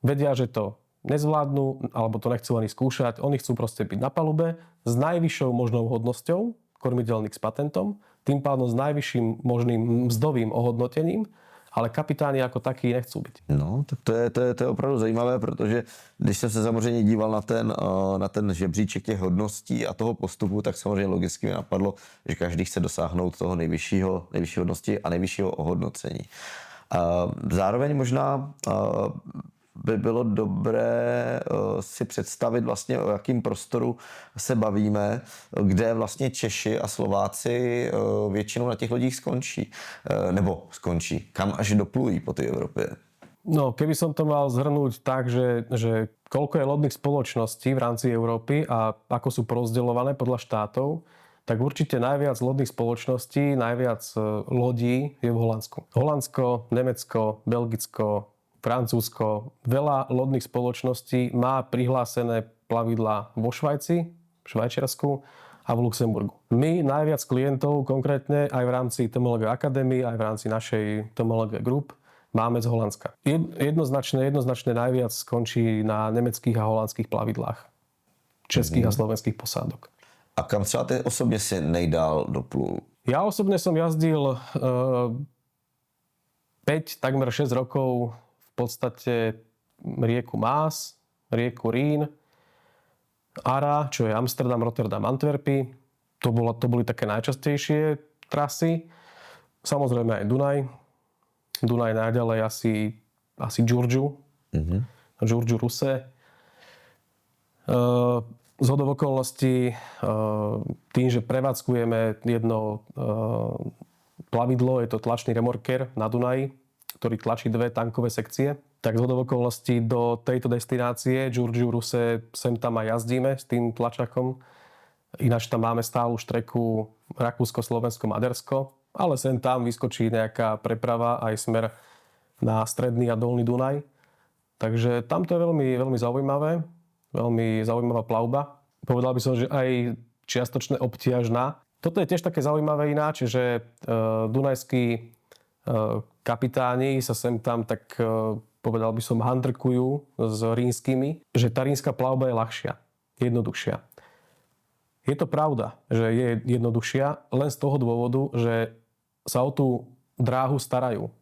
S2: vedia, že to nezvládnu, alebo to nechcú ani skúšať. Oni chcú proste byť na palube s najvyššou možnou hodnosťou, kormidelník s patentom, tým pádom s najvyšším možným mzdovým ohodnotením, ale kapitáni jako taky nechcú být.
S1: No, tak to je opravdu zajímavé, protože když jsem se samozřejmě díval na ten žebříček těch hodností a toho postupu, tak samozřejmě logicky mi napadlo, že každý chce dosáhnout toho nejvyšší hodnosti a nejvyššího ohodnocení. Zároveň možná by bylo dobré si představit vlastně, o jakým prostoru se bavíme, kde vlastně Češi a Slováci většinou na těch lodích skončí. Nebo skončí. Kam až doplují po té Evropě?
S2: No, keby som to mal zhrnúť tak, že koľko je lodných spoločností v rámci Európy a ako sú porozdeľované podľa štátov, tak určite najviac lodných spoločností, najviac lodí je v Holandsku. Holandsko, Nemecko, Belgicko, Francúzsko, veľa lodných spoločností má prihlásené plavidlá vo Švajci, v Švajčiarsku a v Luxemburgu. My najviac klientov, konkrétne aj v rámci TMLG Academy, aj v rámci našej TMLG Group, máme z Holandska. Jednoznačne najviac skončí na nemeckých a holandských plavidlách. Českých a slovenských posádok.
S1: A kam třeba ty osobně si nejdál doplul?
S2: Ja osobne som jazdil 5, takmer 6 rokov v podstate rieku Maas, rieku Rín, ARA, čo je Amsterdam, Rotterdam, Antwerpy. To boli také najčastejšie trasy. Samozrejme aj Dunaj. Dunaj najďalej asi Giurgiu. Giurgiu Ruse. Zhodou okolností tým, že prevádzkujeme jedno plavidlo, je to tlačný remorker na Dunaji, ktorý tlačí 2 tankové sekcie, tak zhodou okolností do tejto destinácie Giurgiu Ruse sem tam aj jazdíme s tým tlačakom. Ináč tam máme stálu štreku Rakúsko, Slovensko, Maďarsko, ale sem tam vyskočí nejaká preprava aj smer na stredný a dolný Dunaj. Takže tam to je veľmi, veľmi zaujímavé. Veľmi zaujímavá plavba. Povedal by som, že aj čiastočne obťažná. Toto je tiež také zaujímavé ináč, že dunajskí kapitáni sa sem tam tak, povedal by som, handrkujú s rínskymi, že tá rínska plavba je ľahšia, jednoduchšia. Je to pravda, že je jednoduchšia, len z toho dôvodu, že sa o tú dráhu starajú.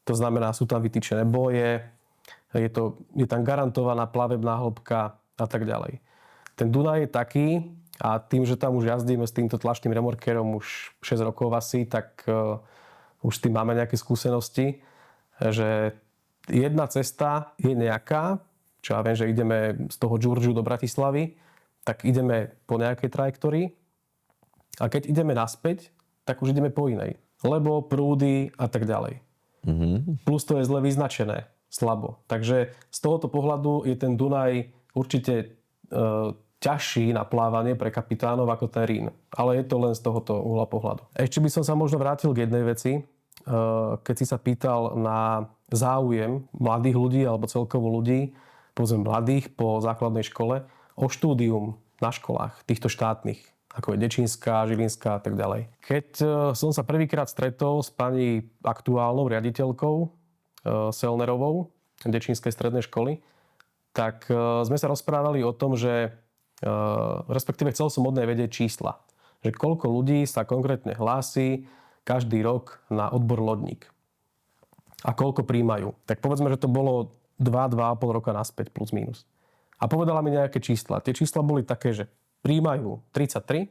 S2: To znamená, sú tam vytýčené boje, je tam garantovaná plavebná hĺbka a tak ďalej. Ten Dunaj je taký, a tým, že tam už jazdíme s týmto tlačným remorkerom už 6 rokov asi, tak už s tým máme nejaké skúsenosti, že jedna cesta je nejaká, čo ja viem, že ideme z toho Giurgiu do Bratislavy, tak ideme po nejakej trajektórii a keď ideme naspäť, tak už ideme po inej. Lebo prúdy a tak ďalej. Plus to je zle vyznačené. Slabo. Takže z tohoto pohľadu je ten Dunaj určite ťažší na plávanie pre kapitánov ako ten Rín. Ale je to len z tohoto uhla pohľadu. Ešte by som sa možno vrátil k jednej veci. Keď si sa pýtal na záujem mladých ľudí alebo celkovo ľudí, povedzme mladých po základnej škole, o štúdium na školách týchto štátnych, ako je Dečínská, Žilinská a tak ďalej. Keď som sa prvýkrát stretol s pani aktuálnou riaditeľkou Selnerovou, Dečínskej strednej školy, tak sme sa rozprávali o tom, že respektíve chcel som od nej vedieť čísla. Že koľko ľudí sa konkrétne hlási každý rok na odbor lodník. A koľko príjmajú. Tak povedzme, že to bolo 2,5 roka naspäť plus minus. A povedala mi nejaké čísla. Tie čísla boli také, že príjmajú 33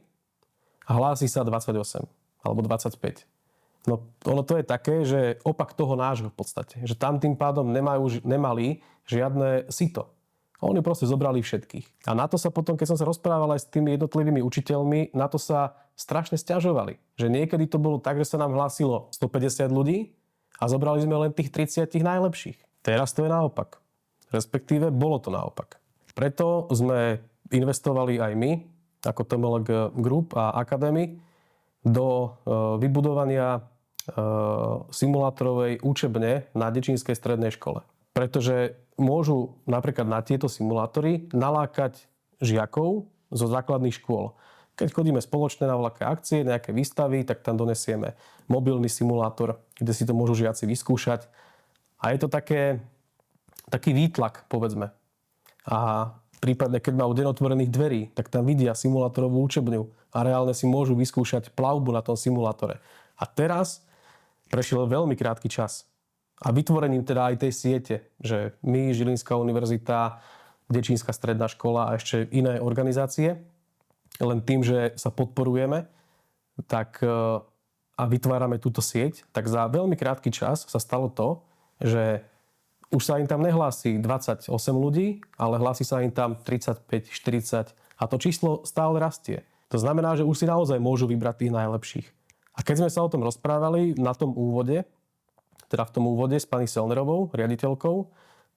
S2: a hlási sa 28 alebo 25. No ono to je také, že opak toho nášho v podstate. Že tam tým pádom nemali žiadne sito. Oni proste zobrali všetkých. A na to sa potom, keď som sa rozprával aj s tými jednotlivými učiteľmi, na to sa strašne sťažovali. Že niekedy to bolo tak, že sa nám hlásilo 150 ľudí a zobrali sme len tých 30 najlepších. Teraz to je naopak. Respektíve bolo to naopak. Preto sme investovali aj my, ako TMLG Group a Academy, do vybudovania simulátorovej učebne na Dečínskej strednej škole. Pretože môžu napríklad na tieto simulátory nalákať žiakov zo základných škôl. Keď chodíme spoločne na veľké akcie, nejaké výstavy, tak tam donesieme mobilný simulátor, kde si to môžu žiaci vyskúšať. A je to také taký výtlak, povedzme. A prípadne, keď majú deň otvorených dverí, tak tam vidia simulátorovú učebňu a reálne si môžu vyskúšať plavbu na tom simulátore. A teraz prešiel veľmi krátky čas. A vytvorením teda aj tej siete, že my, Žilinská univerzita, Dečínska stredná škola a ešte iné organizácie, len tým, že sa podporujeme tak, a vytvárame túto sieť, tak za veľmi krátky čas sa stalo to, že už sa im tam nehlási 28 ľudí, ale hlási sa im tam 35, 40 a to číslo stále rastie. To znamená, že už si naozaj môžu vybrať tých najlepších. A keď sme sa o tom rozprávali na tom úvode, teda v tom úvode s pani Selnerovou, riaditeľkou,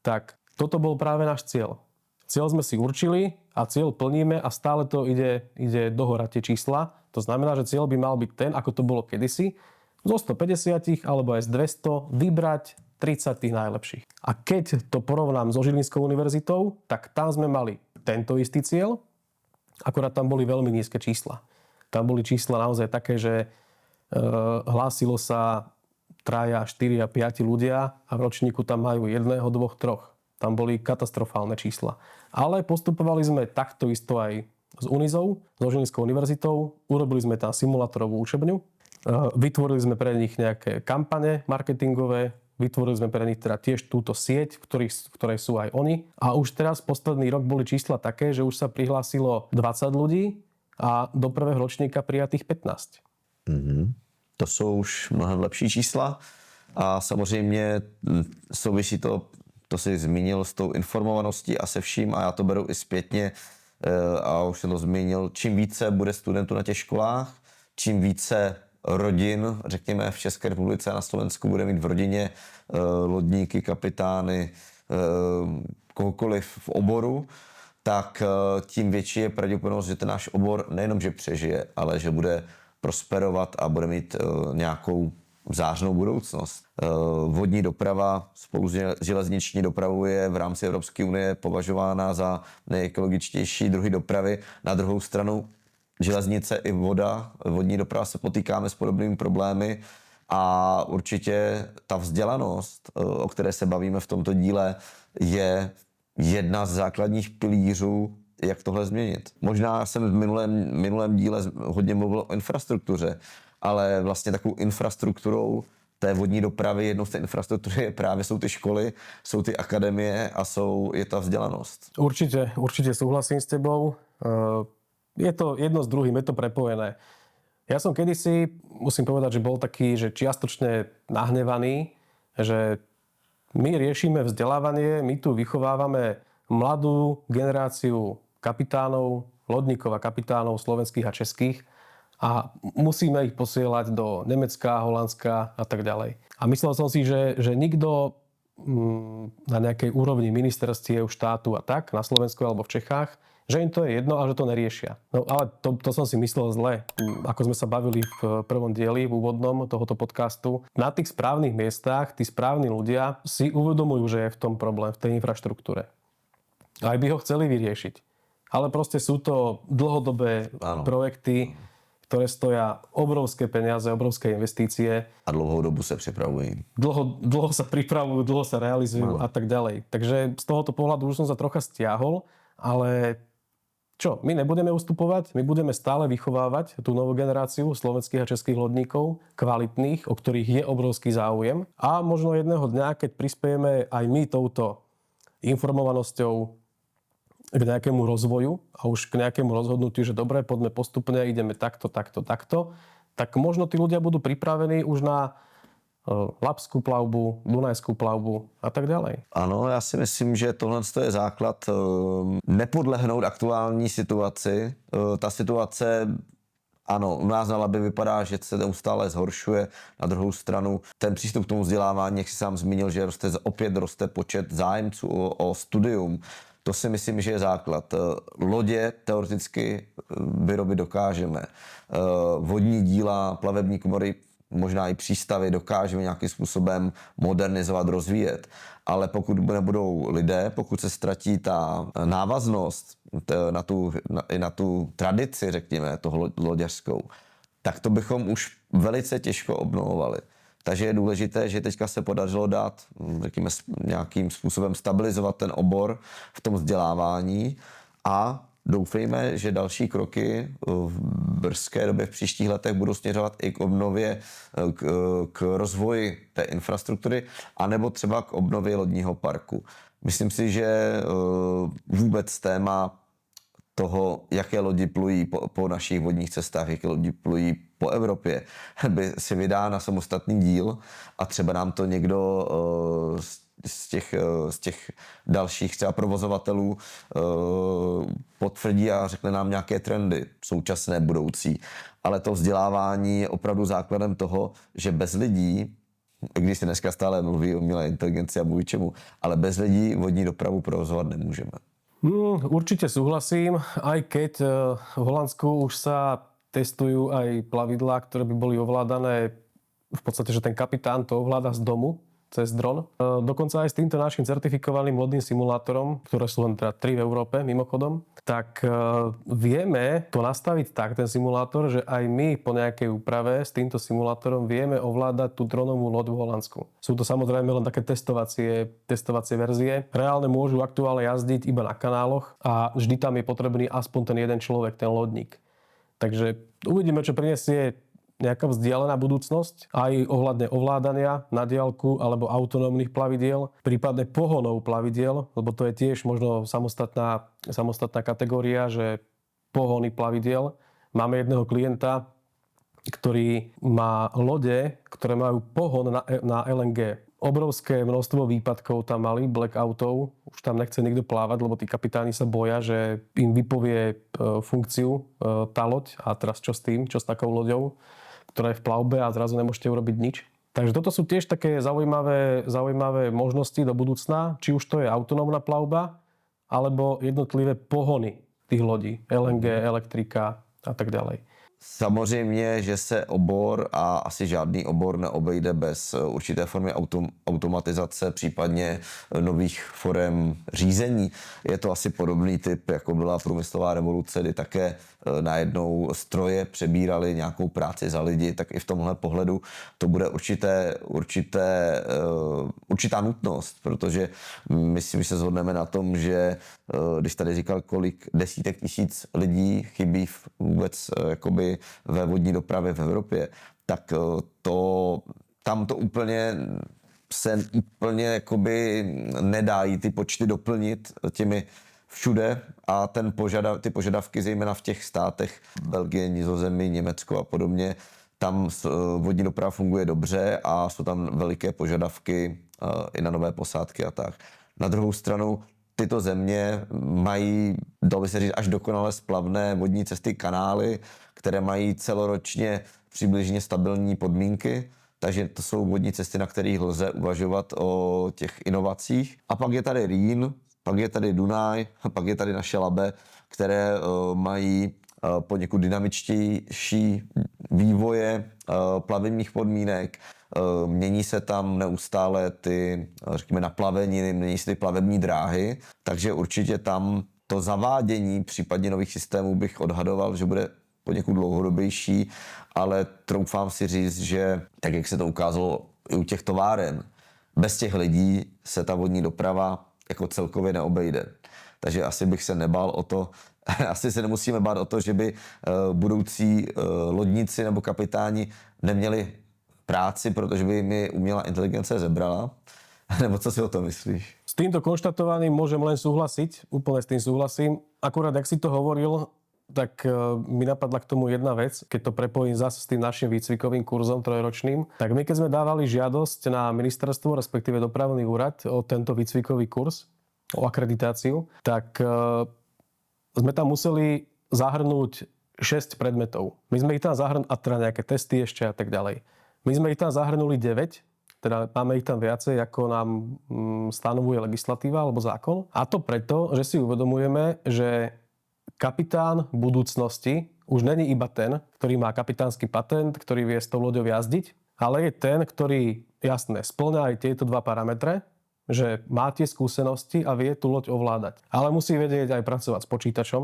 S2: tak toto bol práve náš cieľ. Cieľ sme si určili a cieľ plníme a stále to ide dohorať tie čísla. To znamená, že cieľ by mal byť ten, ako to bolo kedysi, zo 150 alebo aj z 200 vybrať 30 tých najlepších. A keď to porovnám so Žilinskou univerzitou, tak tam sme mali tento istý cieľ, akorát tam boli veľmi nízke čísla. Tam boli čísla naozaj také, že hlásilo sa 3, 4 a 5 ľudia a v ročníku tam majú 1, 2, 3. Tam boli katastrofálne čísla. Ale postupovali sme takto isto aj s Unizou, so Žilinskou univerzitou. Urobili sme tam simulátorovú učebňu. Vytvorili sme pre nich nejaké kampane marketingové. Vytvorili sme pre nich teda tiež túto sieť, v ktorej sú aj oni. A už teraz posledný rok boli čísla také, že už sa prihlásilo 20 ľudí a do prvého ročníka prijatých 15.
S1: To jsou už mnohem lepší čísla a samozřejmě souvisí to si zmínil s tou informovaností a se vším a já to beru i zpětně a už jsem to zmínil, čím více bude studentů na těch školách, čím více rodin, řekněme v České republice a na Slovensku bude mít v rodině lodníky, kapitány, kohokoliv v oboru, tak tím větší je pravděpodobnost, že ten náš obor nejenom, že přežije, ale že bude prosperovat a bude mít nějakou zářnou budoucnost. Vodní doprava spolu s železniční dopravou je v rámci Evropské unie považována za nejekologičtější druhy dopravy. Na druhou stranu železnice i vodní doprava se potýkáme s podobnými problémy a určitě ta vzdělanost, o které se bavíme v tomto díle, je jedna z základních pilířů, jak tohle změnit. Možná jsem v minulém díle hodně mluvil o infrastruktuře, ale vlastně takovou infrastrukturou té vodní dopravy, jednou z té infrastruktury jsou ty školy, jsou ty akademie a je ta vzdělanost.
S2: Určite súhlasím s tebou. Je to jedno s druhým, je to prepojené. Ja som kedysi, musím povedať, že bol taký, že čiastočne nahnevaný, že my riešime vzdelávanie, my tu vychovávame mladú generáciu kapitánov, lodníkov a kapitánov slovenských a českých a musíme ich posielať do Nemecka, Holandska a tak ďalej. A myslel som si, že nikto na nejakej úrovni ministerstiev, štátu a tak, na Slovensku alebo v Čechách, že im to je jedno a že to neriešia. No ale to som si myslel zle. Ako sme sa bavili v prvom dieli, v úvodnom tohoto podcastu, na tých správnych miestach tí správni ľudia si uvedomujú, že je v tom problém, v tej infraštruktúre. Aj by ho chceli vyriešiť. Ale proste sú to dlhodobé projekty, ktoré stoja obrovské peniaze, obrovské investície.
S1: A dlouhou dobu sa pripravujú.
S2: Dlho sa pripravujú, dlho sa realizujú a tak ďalej. Takže z tohoto pohľadu už som sa trocha stiahol, ale čo, my nebudeme ustupovať, my budeme stále vychovávať tú novú generáciu slovenských a českých lodníkov, kvalitných, o ktorých je obrovský záujem. A možno jedného dňa, keď prispiejeme aj my touto informovanosťou k nejakému rozvoju a už k nejakému rozhodnutiu, že dobre, poďme postupne, ideme takto, tak možno tí ľudia budú pripravení už na Labskú plavbu, Dunajskú plavbu a tak ďalej.
S1: Ano, já si myslím, že tohle je základ nepodlehnout aktuální situaci. Ta situace, ano, u nás na Labi vypadá, že se neustále zhoršuje. Na druhou stranu ten přístup k tomu vzdělávání, jak si sám zmínil, že opět roste počet zájemců o studium. To si myslím, že je základ. Lodě teoreticky vyrobit dokážeme. Vodní díla, plavební komory, možná i přístavy dokážeme nějakým způsobem modernizovat, rozvíjet. Ale pokud nebudou lidé, pokud se ztratí ta návaznost na tu tradici, řekněme, toho loďařskou, tak to bychom už velice těžko obnovovali. Takže je důležité, že teďka se podařilo dát, řekněme, nějakým způsobem stabilizovat ten obor v tom vzdělávání a doufejme, že další kroky v brzké době v příštích letech budou směřovat i k obnově, k rozvoji té infrastruktury, anebo třeba k obnově lodního parku. Myslím si, že vůbec téma toho, jaké lodi plují po našich vodních cestách, jaké lodi plují po Evropě, by si vydá na samostatný díl a třeba nám to někdo z těch dalších třeba provozovatelů potvrdí a řekne nám nějaké trendy současné, budoucí. Ale to vzdělávání je opravdu základem toho, že bez lidí, i když se dneska stále mluví o umělé inteligenci a mluví čemu, ale bez lidí vodní dopravu provozovat nemůžeme.
S2: Určite súhlasím, aj keď v Holandsku už sa testujú aj plavidlá, ktoré by boli ovládané v podstate, že ten kapitán to ovláda z domu cez dron. Dokonca aj s týmto našim certifikovaným lodným simulátorom, ktoré sú len teda 3 v Európe mimochodom, tak vieme to nastaviť tak, ten simulátor, že aj my po nejakej úprave s týmto simulátorom vieme ovládať tú dronovú loď v Holandsku. Sú to samozrejme len také testovacie verzie. Reálne môžu aktuálne jazdiť iba na kanáloch a vždy tam je potrebný aspoň ten jeden človek, ten lodník. Takže uvidíme, čo prinesie nejaká vzdialená budúcnosť, aj ohľadne ovládania na diaľku alebo autonómnych plavidiel, prípadne pohonov plavidiel, lebo to je tiež možno samostatná kategória, že pohony plavidiel. Máme jedného klienta, ktorý má lode, ktoré majú pohon na LNG. Obrovské množstvo výpadkov tam mali, blackoutov. Už tam nechce nikto plávať, lebo tí kapitáni sa boja, že im vypovie funkciu tá loď. A teraz čo s tým? Čo s takou loďou, ktorá je v plavbe a zrazu nemôžete urobiť nič? Takže toto sú tiež také zaujímavé možnosti do budúcna. Či už to je autonómna plavba, alebo jednotlivé pohony tých lodí. LNG, elektrika a tak ďalej.
S1: Samozřejmě, že se obor a asi žádný obor neobejde bez určité formy automatizace, případně nových forem řízení. Je to asi podobný typ, jako byla průmyslová revoluce, kdy také najednou stroje přebírali nějakou práci za lidi, tak i v tomhle pohledu to bude určitá nutnost, protože myslím, že se shodneme na tom, že když tady říkal, kolik desítek tisíc lidí chybí vůbec jakoby ve vodní dopravě v Evropě, tak tam to úplně se jakoby nedají ty počty doplnit těmi všude a ty požadavky, zejména v těch státech Belgie, Nizozemí, Německo a podobně, tam vodní doprava funguje dobře a jsou tam veliké požadavky i na nové posádky a tak. Na druhou stranu tyto země mají, dalo by se říct, až dokonale splavné vodní cesty, kanály, které mají celoročně přibližně stabilní podmínky, takže to jsou vodní cesty, na kterých lze uvažovat o těch inovacích. A pak je tady Rýn, pak je tady Dunaj, a pak je tady naše Labe, které mají poněkud dynamičtější vývoje plavebních podmínek, mění se tam neustále ty, řekněme, naplaveniny, mění se ty plavební dráhy, takže určitě tam to zavádění případně nových systémů bych odhadoval, že bude poněkud dlouhodobější, ale troufám si říct, že tak, jak se to ukázalo i u těch továren, bez těch lidí se ta vodní doprava jako celkově neobejde. Takže asi bych se nebál o to, asi se nemusíme bát o to, že by budoucí lodníci nebo kapitáni neměli práci, protože by mi umělá inteligence zebrala. Nebo co si o tom myslíš?
S2: S týmto konštatovaným môžem len súhlasiť, úplne s tým súhlasím. Akurát, ak si to hovoril, tak mi napadla k tomu jedna vec, keď to prepojím zase s tým našim výcvikovým kurzom trojročným. Tak my, keď sme dávali žiadosť na ministerstvo, respektíve dopravný úrad o tento výcvikový kurz, o akreditáciu, tak sme tam museli zahrnúť 6 predmetov. My sme ich tam zahrnuli, a teda nejaké testy ešte a tak ďalej. My sme ich tam zahrnuli 9, teda máme ich tam viacej, ako nám stanovuje legislatíva alebo zákon. A to preto, že si uvedomujeme, že kapitán budúcnosti už není iba ten, ktorý má kapitánsky patent, ktorý vie s tou loďou jazdiť, ale je ten, ktorý, jasné, spĺňa aj tieto dva parametre, že má tie skúsenosti a vie tú loď ovládať. Ale musí vedieť aj pracovať s počítačom,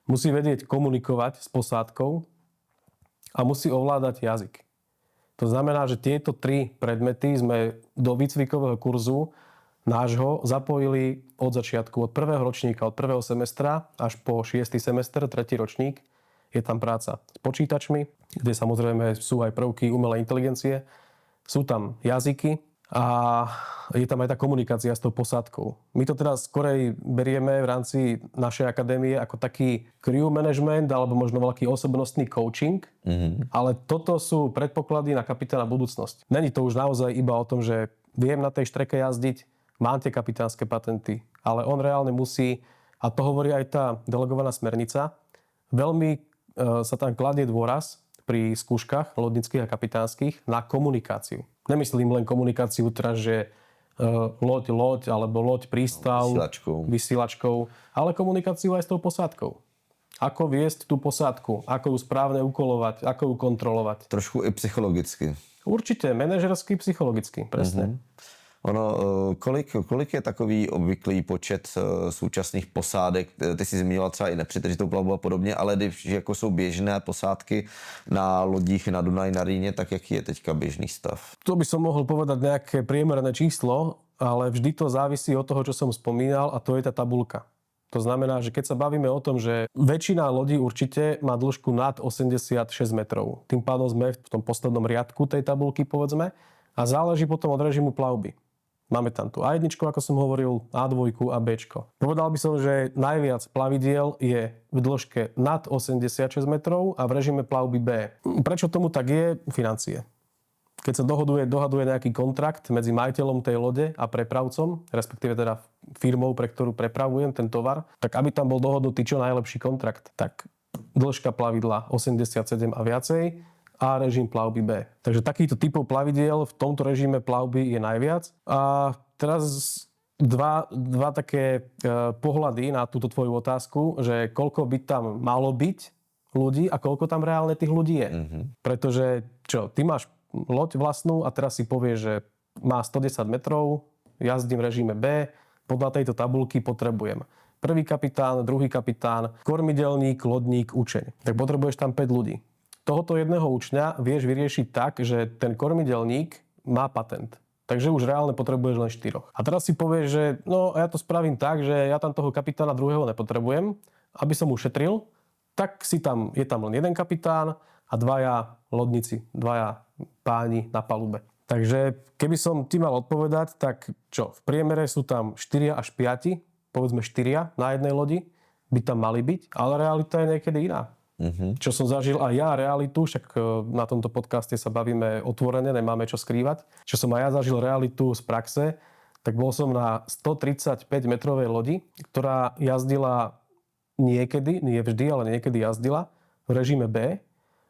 S2: musí vedieť komunikovať s posádkou a musí ovládať jazyk. To znamená, že tieto 3 predmety sme do výcvikového kurzu nášho zapojili od začiatku, od prvého ročníka, od prvého semestra až po 6. semester, 3. ročník. Je tam práca s počítačmi, kde samozrejme sú aj prvky umelej inteligencie. Sú tam jazyky a je tam aj tá komunikácia s tou posádkou. My to teda skorej berieme v rámci našej akadémie ako taký crew management alebo možno veľký osobnostný coaching, ale toto sú predpoklady na kapitána budúcnosť. Není to už naozaj iba o tom, že viem na tej štreke jazdiť, mám tie kapitánske patenty, ale on reálne musí, a to hovorí aj tá delegovaná smernica, veľmi sa tam kladie dôraz pri skúškach lodnických a kapitánskych na komunikáciu. Nemyslím len komunikáciu teraz, že loď alebo loď prístav vysielačkou, ale komunikáciu aj s tou posádkou. Ako viesť tú posádku, ako ju správne ukolovať, ako ju kontrolovať.
S1: Trošku i psychologicky.
S2: Určite, manažersky, psychologicky, presne.
S1: Ono, kolik je takový obvyklý počet současných posádek? Ty jsi zmiňoval třeba i nepřetržitou plavbu a podobně, ale když jako jsou běžné posádky na lodích na Dunaji, na Rýne, tak jaký je teďka běžný stav?
S2: To by som mohol povedať nejaké priemerné číslo, ale vždy to závisí od toho, čo som spomínal, a to je tá tabuľka. To znamená, že keď sa bavíme o tom, že väčšina lodí určite má dĺžku nad 86 metrov. Tým pádom sme v tom poslednom riadku tej tabuľky, povedzme, a záleží potom od režimu plavby. Máme tam tu A1, ako som hovoril, A2 a B. Povedal by som, že najviac plavidiel je v dĺžke nad 86 metrov a v režime plavby B. Prečo tomu tak je? Financie. Keď sa dohaduje nejaký kontrakt medzi majiteľom tej lode a prepravcom, respektíve teda firmou, pre ktorú prepravujem ten tovar, tak aby tam bol dohodnutý čo najlepší kontrakt, tak dĺžka plavidla 87 a viacej a režim plavby B. Takže takýchto typov plavidiel v tomto režime plavby je najviac. A teraz dva také pohľady na túto tvoju otázku, že koľko by tam malo byť ľudí a koľko tam reálne tých ľudí je. Pretože ty máš loď vlastnú a teraz si povieš, že má 110 metrov, jazdím v režime B, podľa tejto tabuľky potrebujem prvý kapitán, druhý kapitán, kormidelník, lodník, učeň. Tak potrebuješ tam 5 ľudí. Tohoto jedného učňa vieš vyriešiť tak, že ten kormidelník má patent. Takže už reálne potrebuješ len 4. A teraz si povieš, že no ja to spravím tak, že ja tam toho kapitána druhého nepotrebujem, aby som ušetril, tak je tam len jeden kapitán a 2 lodníci, 2 páni na palube. Takže keby som ti mal odpovedať, tak v priemere sú tam 4 až 5, povedzme 4 na jednej lodi, by tam mali byť, ale realita je niekedy iná. Čo som zažil aj ja realitu, však na tomto podcaste sa bavíme otvorene, nemáme čo skrývať. Čo som aj ja zažil realitu z praxe, tak bol som na 135 metrovej lodi, ktorá jazdila niekedy, nie vždy, ale niekedy jazdila v režime B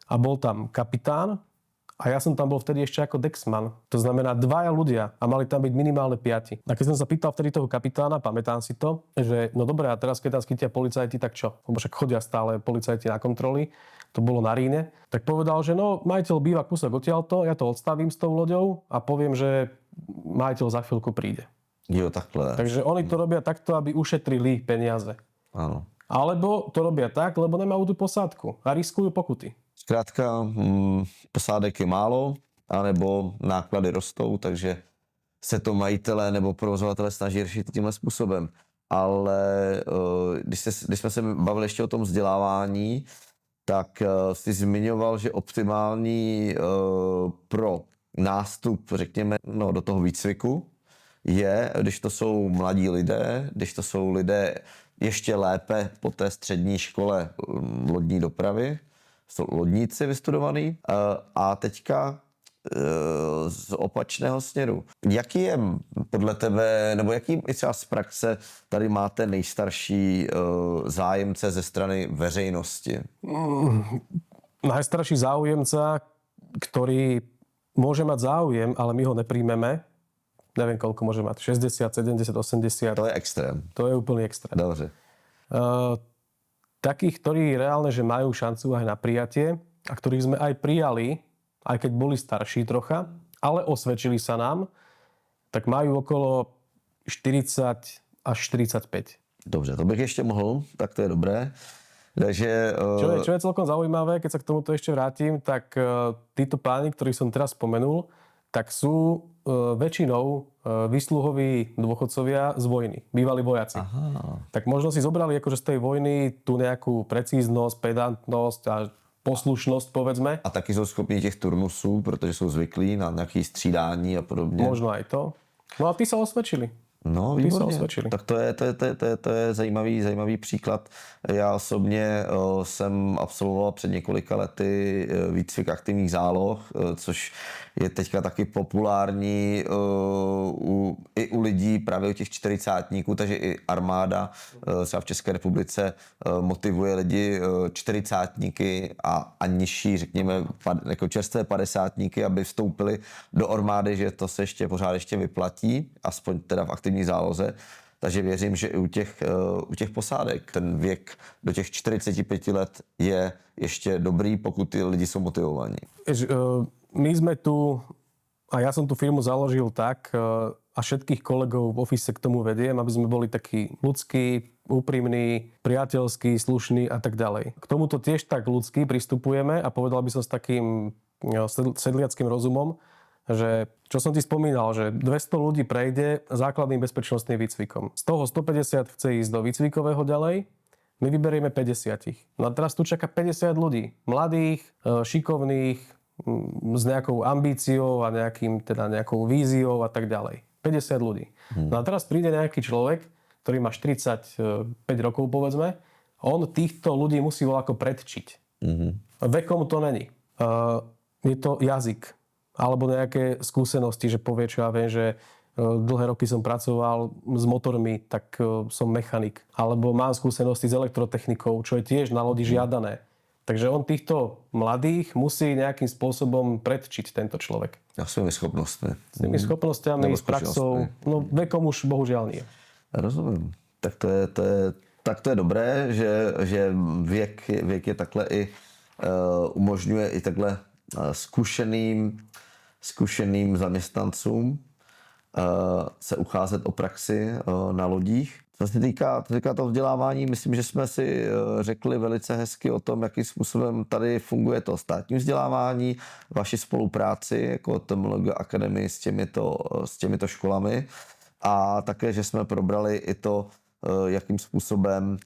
S2: a bol tam kapitán a ja som tam bol vtedy ešte ako dexman. To znamená 2 ľudia a mali tam byť minimálne 5. A keď som sa pýtal vtedy toho kapitána, pamätám si to, že no dobré, a teraz keď tam skytia policajti, tak čo? Lebo však chodia stále policajti na kontroly, to bolo na Rýne, tak povedal, že no majiteľ býva kúsok odtiaľto, ja to odstavím s tou loďou a poviem, že majiteľ za chvíľku príde.
S1: Jo, takhle.
S2: Takže oni to robia takto, aby ušetrili peniaze.
S1: Áno.
S2: Alebo to robia tak, lebo nemajú tú posádku a riskujú pokuty.
S1: Zkrátka, posádek je málo, anebo náklady rostou, takže se to majitelé nebo provozovatelé snaží řešit tímhle způsobem. Ale když jsme se bavili ještě o tom vzdělávání, tak jsi zmiňoval, že optimální pro nástup, řekněme, do toho výcviku je, když to jsou mladí lidé, když to jsou lidé ještě lépe po té střední škole lodní dopravy, jsou lodníci vystudovaný, a teďka z opačného směru. Jaký je podle tebe, nebo jaký třeba z praxe tady máte nejstarší zájemce ze strany veřejnosti?
S2: Najstarší záujemca, ktorý môže mať záujem, ale my ho nepríjmeme, neviem koľko môže mať, 60, 70, 80.
S1: To je extrém.
S2: To je úplný extrém.
S1: Dobře.
S2: Takých, ktorí reálne, že majú šancu aj na prijatie a ktorých sme aj prijali, aj keď boli starší trocha, ale osvedčili sa nám, tak majú okolo 40 až 45.
S1: Dobře, to bych ještě mohl, tak to je dobré. Takže,
S2: Čo je celkom zaujímavé, keď sa k tomuto ešte vrátim, tak títo páni, ktorých som teraz spomenul, tak sú väčšinou výsluhoví dôchodcovia z vojny, bývalí vojaci.
S1: Aha.
S2: Tak možno si zobrali akože z tej vojny tú nejakú precíznosť, pedantnosť a poslušnosť, povedzme.
S1: A taky jsou schopni těch turnusů, protože jsou zvyklí na nějaké střídání a podobně.
S2: Možno aj to. No a tí sa osvedčili.
S1: No,
S2: Ty sa
S1: výborně.
S2: osvedčili.
S1: Tak to je zajímavý příklad. Já osobně jsem absolvoval před několika lety výcvik aktivních záloh, což je teďka taky populární i u lidí, právě u těch čtyřicátníků, takže i armáda třeba v České republice motivuje lidi čtyřicátníky a nižší, řekněme, jako čerstvé padesátníky, aby vstoupili do armády, že to se pořád ještě vyplatí, aspoň teda v aktivní záloze. Takže věřím, že i u těch posádek ten věk do těch 45 let je ještě dobrý, pokud ty lidi jsou motivovaní.
S2: My sme tu, a ja som tú firmu založil tak, a všetkých kolegov v office k tomu vediem, aby sme boli takí ľudskí, úprimní, priateľskí, slušní a tak ďalej. K tomuto tiež tak ľudský pristupujeme a povedal by som s takým sedliackým rozumom, že čo som ti spomínal, že 200 ľudí prejde základným bezpečnostným výcvikom. Z toho 150 chce ísť do výcvikového ďalej, my vyberieme 50. No a teraz tu čaká 50 ľudí. Mladých, šikovných, s nejakou ambíciou a nejakou víziou a tak ďalej. 50 ľudí. No a teraz príde nejaký človek, ktorý má 45 rokov, povedzme, on týchto ľudí musí voľako predčiť. Vekom to není. Je to jazyk. Alebo nejaké skúsenosti, že povie, čo ja viem, že dlhé roky som pracoval s motormi, tak som mechanik. Alebo mám skúsenosti s elektrotechnikou, čo je tiež na lodi žiadané. Takže on týchto mladých musí nejakým spôsobom predčiť tento človek.
S1: A svými schopnostmi.
S2: S tými schopnosťami, s praxou. No vekom už bohužiaľ nie.
S1: Rozumím. Tak to je dobré, že věk je takhle i umožňuje i takhle zkušeným zaměstnancům se ucházet o praxi na lodích. Co se týká toho vzdělávání, myslím, že jsme si řekli velice hezky o tom, jakým způsobem tady funguje to státní vzdělávání, vaši spolupráci jako TMLG Academy s těmito školami a také, že jsme probrali i to, jakým způsobem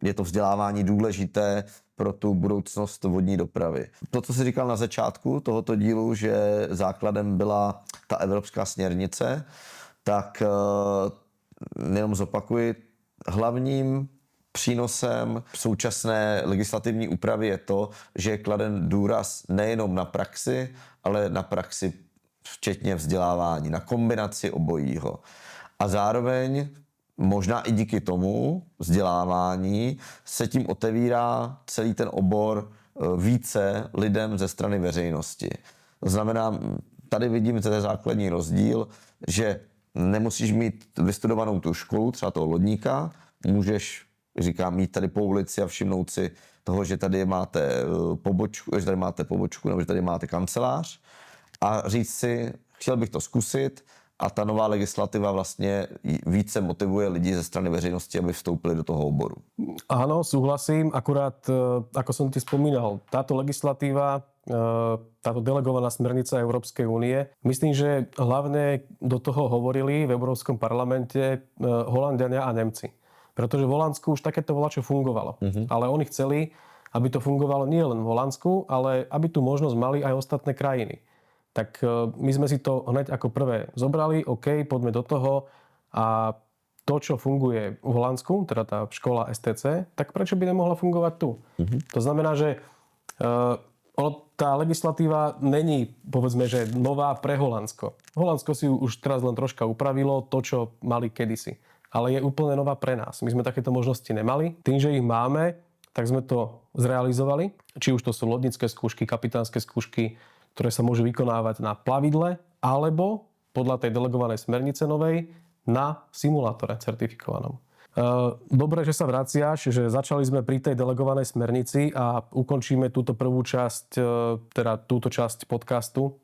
S1: je to vzdělávání důležité pro tu budoucnost vodní dopravy. To, co jsi říkal na začátku tohoto dílu, že základem byla ta evropská směrnice, tak jenom zopakuji, hlavním přínosem současné legislativní úpravy je to, že je kladen důraz nejenom na praxi, ale na praxi včetně vzdělávání, na kombinaci obojího. A zároveň možná i díky tomu vzdělávání se tím otevírá celý ten obor více lidem ze strany veřejnosti. To znamená, tady vidím ten základní rozdíl, že nemusíš mít vystudovanou tu školu, třeba toho lodníka, můžeš, říkám, mít tady po ulici a všimnout si toho, že tady máte pobočku, nebo že tady máte kancelář a říct si, chtěl bych to zkusit, a ta nová legislativa vlastně více motivuje lidi ze strany veřejnosti, aby vstoupili do toho oboru.
S2: Áno, súhlasím. Akurát, ako som ti spomínal, táto legislatíva, táto delegovaná smernica Európskej únie, myslím, že hlavne do toho hovorili v Európskom parlamente Holanďania a Nemci. Pretože v Holandsku už takéto volačo fungovalo. Ale oni chceli, aby to fungovalo nie len v Holandsku, ale aby tú možnosť mali aj ostatné krajiny. Tak my sme si to hneď ako prvé zobrali, OK, poďme do toho a to, čo funguje v Holandsku, teda tá škola STC, tak prečo by nemohla fungovať tu? To znamená, že tá legislatíva není, povedzme, že nová pre Holandsko. Holandsko si ju už teraz len troška upravilo, to, čo mali kedysi. Ale je úplne nová pre nás. My sme takéto možnosti nemali. Tým, že ich máme, tak sme to zrealizovali. Či už to sú lodnícke skúšky, kapitánske skúšky, ktoré sa môžu vykonávať na plavidle, alebo podľa tej delegovanej smernice novej na simulátore certifikovanom. Dobre, že sa vraciaš, že začali sme pri tej delegovanej smernici a ukončíme túto prvú časť, teda túto časť podcastu,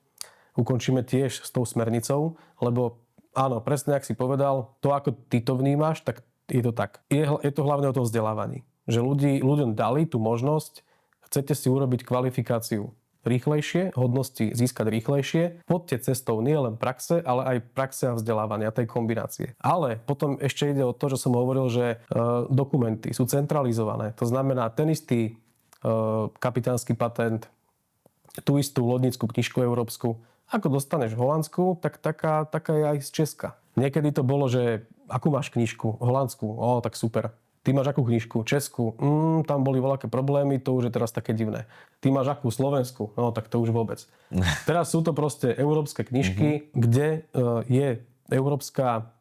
S2: ukončíme tiež s tou smernicou, lebo áno, presne ak si povedal, to ako ty to vnímaš, tak je to tak. Je to hlavne o tom vzdelávaní. že ľuďom dali tú možnosť, chcete si urobiť kvalifikáciu rýchlejšie, hodnosti získať rýchlejšie, poďte cestou nie len praxe, ale aj praxe a vzdelávania, tej kombinácie. Ale potom ešte ide o to, že som hovoril, že dokumenty sú centralizované. To znamená, ten istý kapitánsky patent, tú istú lodnícku knižku európsku, ako dostaneš v Holandsku, tak taká je aj z Česka. Niekedy to bolo, že akú máš knižku? Holandsku? Tak super. Ty máš akú knižku? Česku? Tam boli veľké problémy, to už je teraz také divné. Ty máš akú? Slovensku? Tak to už vôbec. Teraz sú to proste európske knižky, kde je európska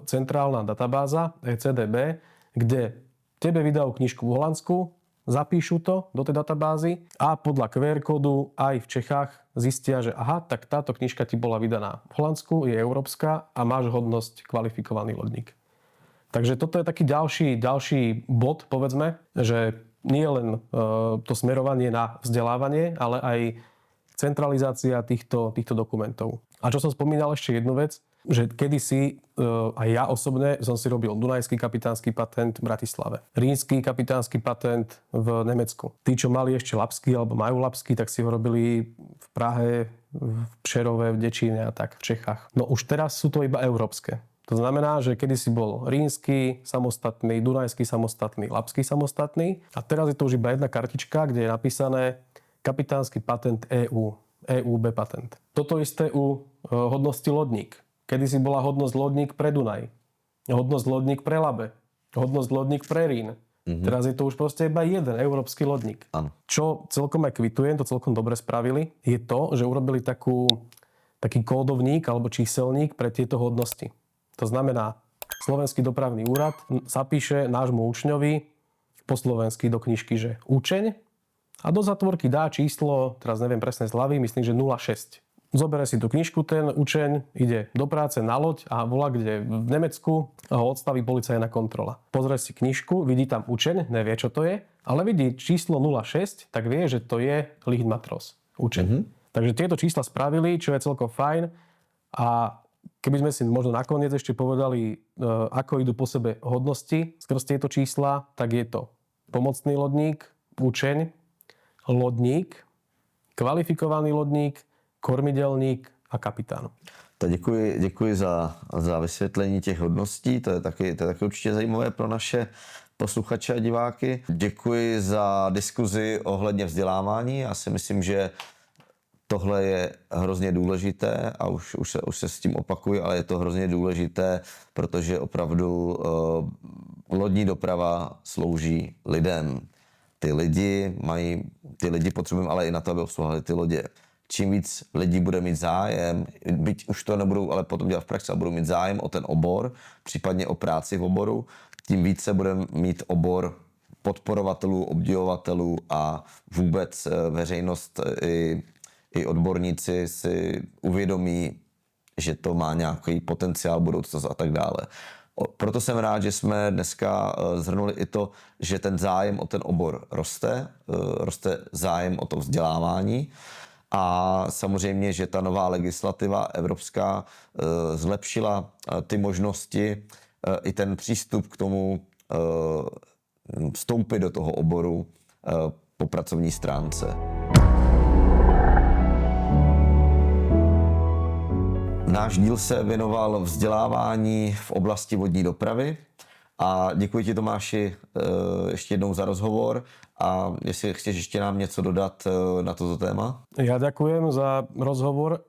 S2: centrálna databáza, ECDB, kde tebe vydajú knižku v Holandsku, zapíšu to do tej databázy a podľa QR kódu aj v Čechách zistia, že aha, tak táto knižka ti bola vydaná v Holandsku, je európska a máš hodnosť kvalifikovaný lodník. Takže toto je taký ďalší bod, povedzme, že nie len to smerovanie na vzdelávanie, ale aj centralizácia týchto dokumentov. A čo som spomínal ešte jednu vec, že kedysi aj ja osobne som si robil dunajský kapitánsky patent v Bratislave, rínsky kapitánsky patent v Nemecku. Tí, čo mali ešte labský alebo majú labský, tak si ho robili v Prahe, v Přerove, v Dečíne a tak v Čechách. No už teraz sú to iba európske. To znamená, že kedysi bol rínsky samostatný, dunajský samostatný, labský samostatný a teraz je to už iba jedna kartička, kde je napísané kapitánsky patent EU, EUB patent. Toto isté u hodnosti lodník. Kedysi bola hodnosť lodník pre Dunaj, hodnosť lodník pre Labe, hodnosť lodník pre Rín. Teraz je to už proste iba jeden európsky lodník.
S1: Ano.
S2: Čo celkom aj kvitujem, to celkom dobre spravili, je to, že urobili taký kódovník alebo číselník pre tieto hodnosti. To znamená, Slovenský dopravný úrad zapíše nášmu učňovi po slovensky do knižky, že učeň a do zatvorky dá číslo, teraz neviem presne z hlavy, myslím, že 06. Zoberie si tú knižku, ten učeň ide do práce na loď a volá kde v Nemecku a ho odstaví policajná kontrola. Pozrie si knižku, vidí tam učeň, nevie čo to je, ale vidí číslo 06, tak vie, že to je Licht Matros, učeň. Takže tieto čísla spravili, čo je celkom fajn a keby sme si možno nakoniec ešte povedali, ako idú po sebe hodnosti skrz tieto čísla, tak je to pomocný lodník, učeň, lodník, kvalifikovaný lodník, kormidelník a kapitán.
S1: Tak děkuji za vysvětlení těch hodností, to je taky určitě zajímavé pro naše posluchače a diváky. Děkuji za diskuzi ohledně vzdělávání. Já si myslím, že tohle je hrozně důležité a už se s tím opakuju, ale je to hrozně důležité, protože opravdu lodní doprava slouží lidem. Ty lidi potřebujeme ale i na to, aby obsluhovali ty lodě. Čím víc lidí bude mít zájem, byť už to nebudou ale potom dělat v praxi, ale budou mít zájem o ten obor, případně o práci v oboru, tím více budeme mít obor podporovatelů, obdivovatelů a vůbec veřejnost i odborníci si uvědomí, že to má nějaký potenciál, budoucnost a tak dále. Proto jsem rád, že jsme dneska shrnuli i to, že ten zájem o ten obor roste zájem o to vzdělávání a samozřejmě, že ta nová legislativa evropská zlepšila ty možnosti i ten přístup k tomu vstoupit do toho oboru po pracovní stránce. Náš díl se věnoval vzdělávání v oblasti vodní dopravy a děkuji ti, Tomáši, ještě jednou za rozhovor a jestli chceš ještě nám něco dodat na toto téma.
S2: Ja ďakujem za rozhovor,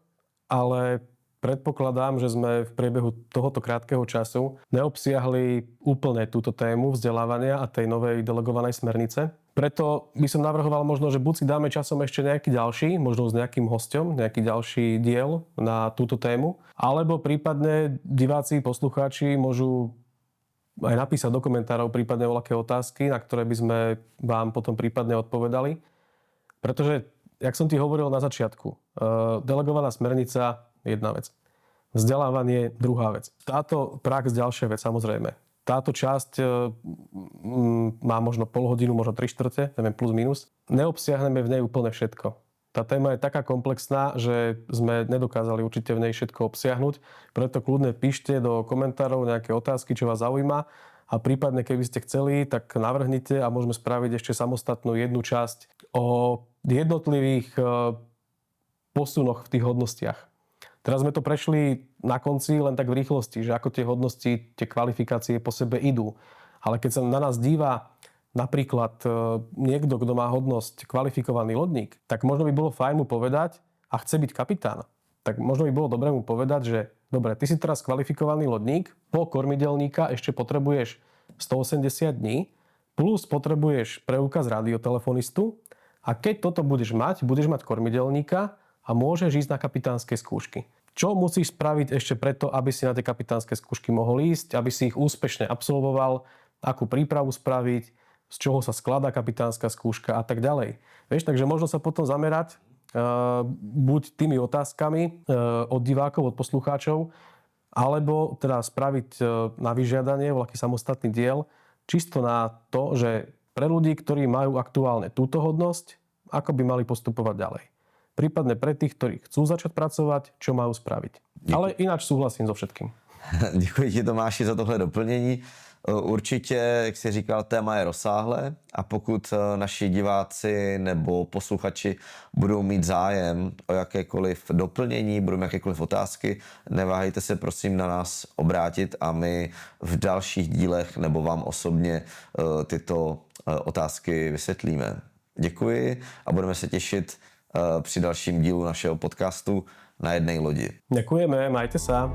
S2: ale predpokladám, že sme v priebehu tohoto krátkeho času neobsiahli úplne túto tému vzdelávania a tej novej delegovanej smernice. Preto by som navrhoval možno, že buď si dáme časom ešte nejaký ďalší, možno s nejakým hosťom, nejaký ďalší diel na túto tému, alebo prípadne diváci, poslucháči môžu aj napísať do komentárov prípadne voľaké otázky, na ktoré by sme vám potom prípadne odpovedali. Pretože, jak som ti hovoril na začiatku, delegovaná smernica jedna vec. Vzdelávanie druhá vec. Táto prax ďalšia vec, samozrejme. Táto časť má možno pol hodinu, možno 3/4, neviem, plus minus. Neobsiahneme v nej úplne všetko. Tá téma je taká komplexná, že sme nedokázali určite v nej všetko obsiahnuť. Preto kľudne píšte do komentárov nejaké otázky, čo vás zaujíma a prípadne keby ste chceli, tak navrhnite a môžeme spraviť ešte samostatnú jednu časť o jednotlivých posunoch v tých hodnostiach. Teraz sme to prešli na konci len tak v rýchlosti, že ako tie hodnosti, tie kvalifikácie po sebe idú. Ale keď sa na nás díva napríklad niekto, kto má hodnosť kvalifikovaný lodník, tak možno by bolo fajn mu povedať a chce byť kapitán. Tak možno by bolo dobré mu povedať, že dobre, ty si teraz kvalifikovaný lodník, po kormidelníka ešte potrebuješ 180 dní, plus potrebuješ preukaz radiotelefonistu a keď toto budeš mať kormidelníka a môžeš ísť na kapitánske skúšky. Čo musíš spraviť ešte preto, aby si na tie kapitánske skúšky mohol ísť, aby si ich úspešne absolvoval, akú prípravu spraviť, z čoho sa skladá kapitánska skúška a tak ďalej. Vieš, takže možno sa potom zamerať buď tými otázkami od divákov, od poslucháčov, alebo teda spraviť na vyžiadanie voľaký samostatný diel, čisto na to, že pre ľudí, ktorí majú aktuálne túto hodnosť, ako by mali postupovať ďalej. Prípadne pre tých, ktorí chcú začať pracovať, čo majú spraviť. Ale ináč súhlasím so všetkým.
S1: Děkuji ti, Tomáši, za tohle doplnění. Určitě, jak jsi říkal, téma je rozsáhlé a pokud naši diváci nebo posluchači budou mít zájem o jakékoliv doplnění, budou mít jakékoliv otázky, neváhejte se prosím na nás obrátit a my v dalších dílech nebo vám osobně tyto otázky vysvětlíme. Děkuji a budeme se těšit při dalším dílu našeho podcastu Na jednej lodi.
S2: Ďakujeme, majte sa.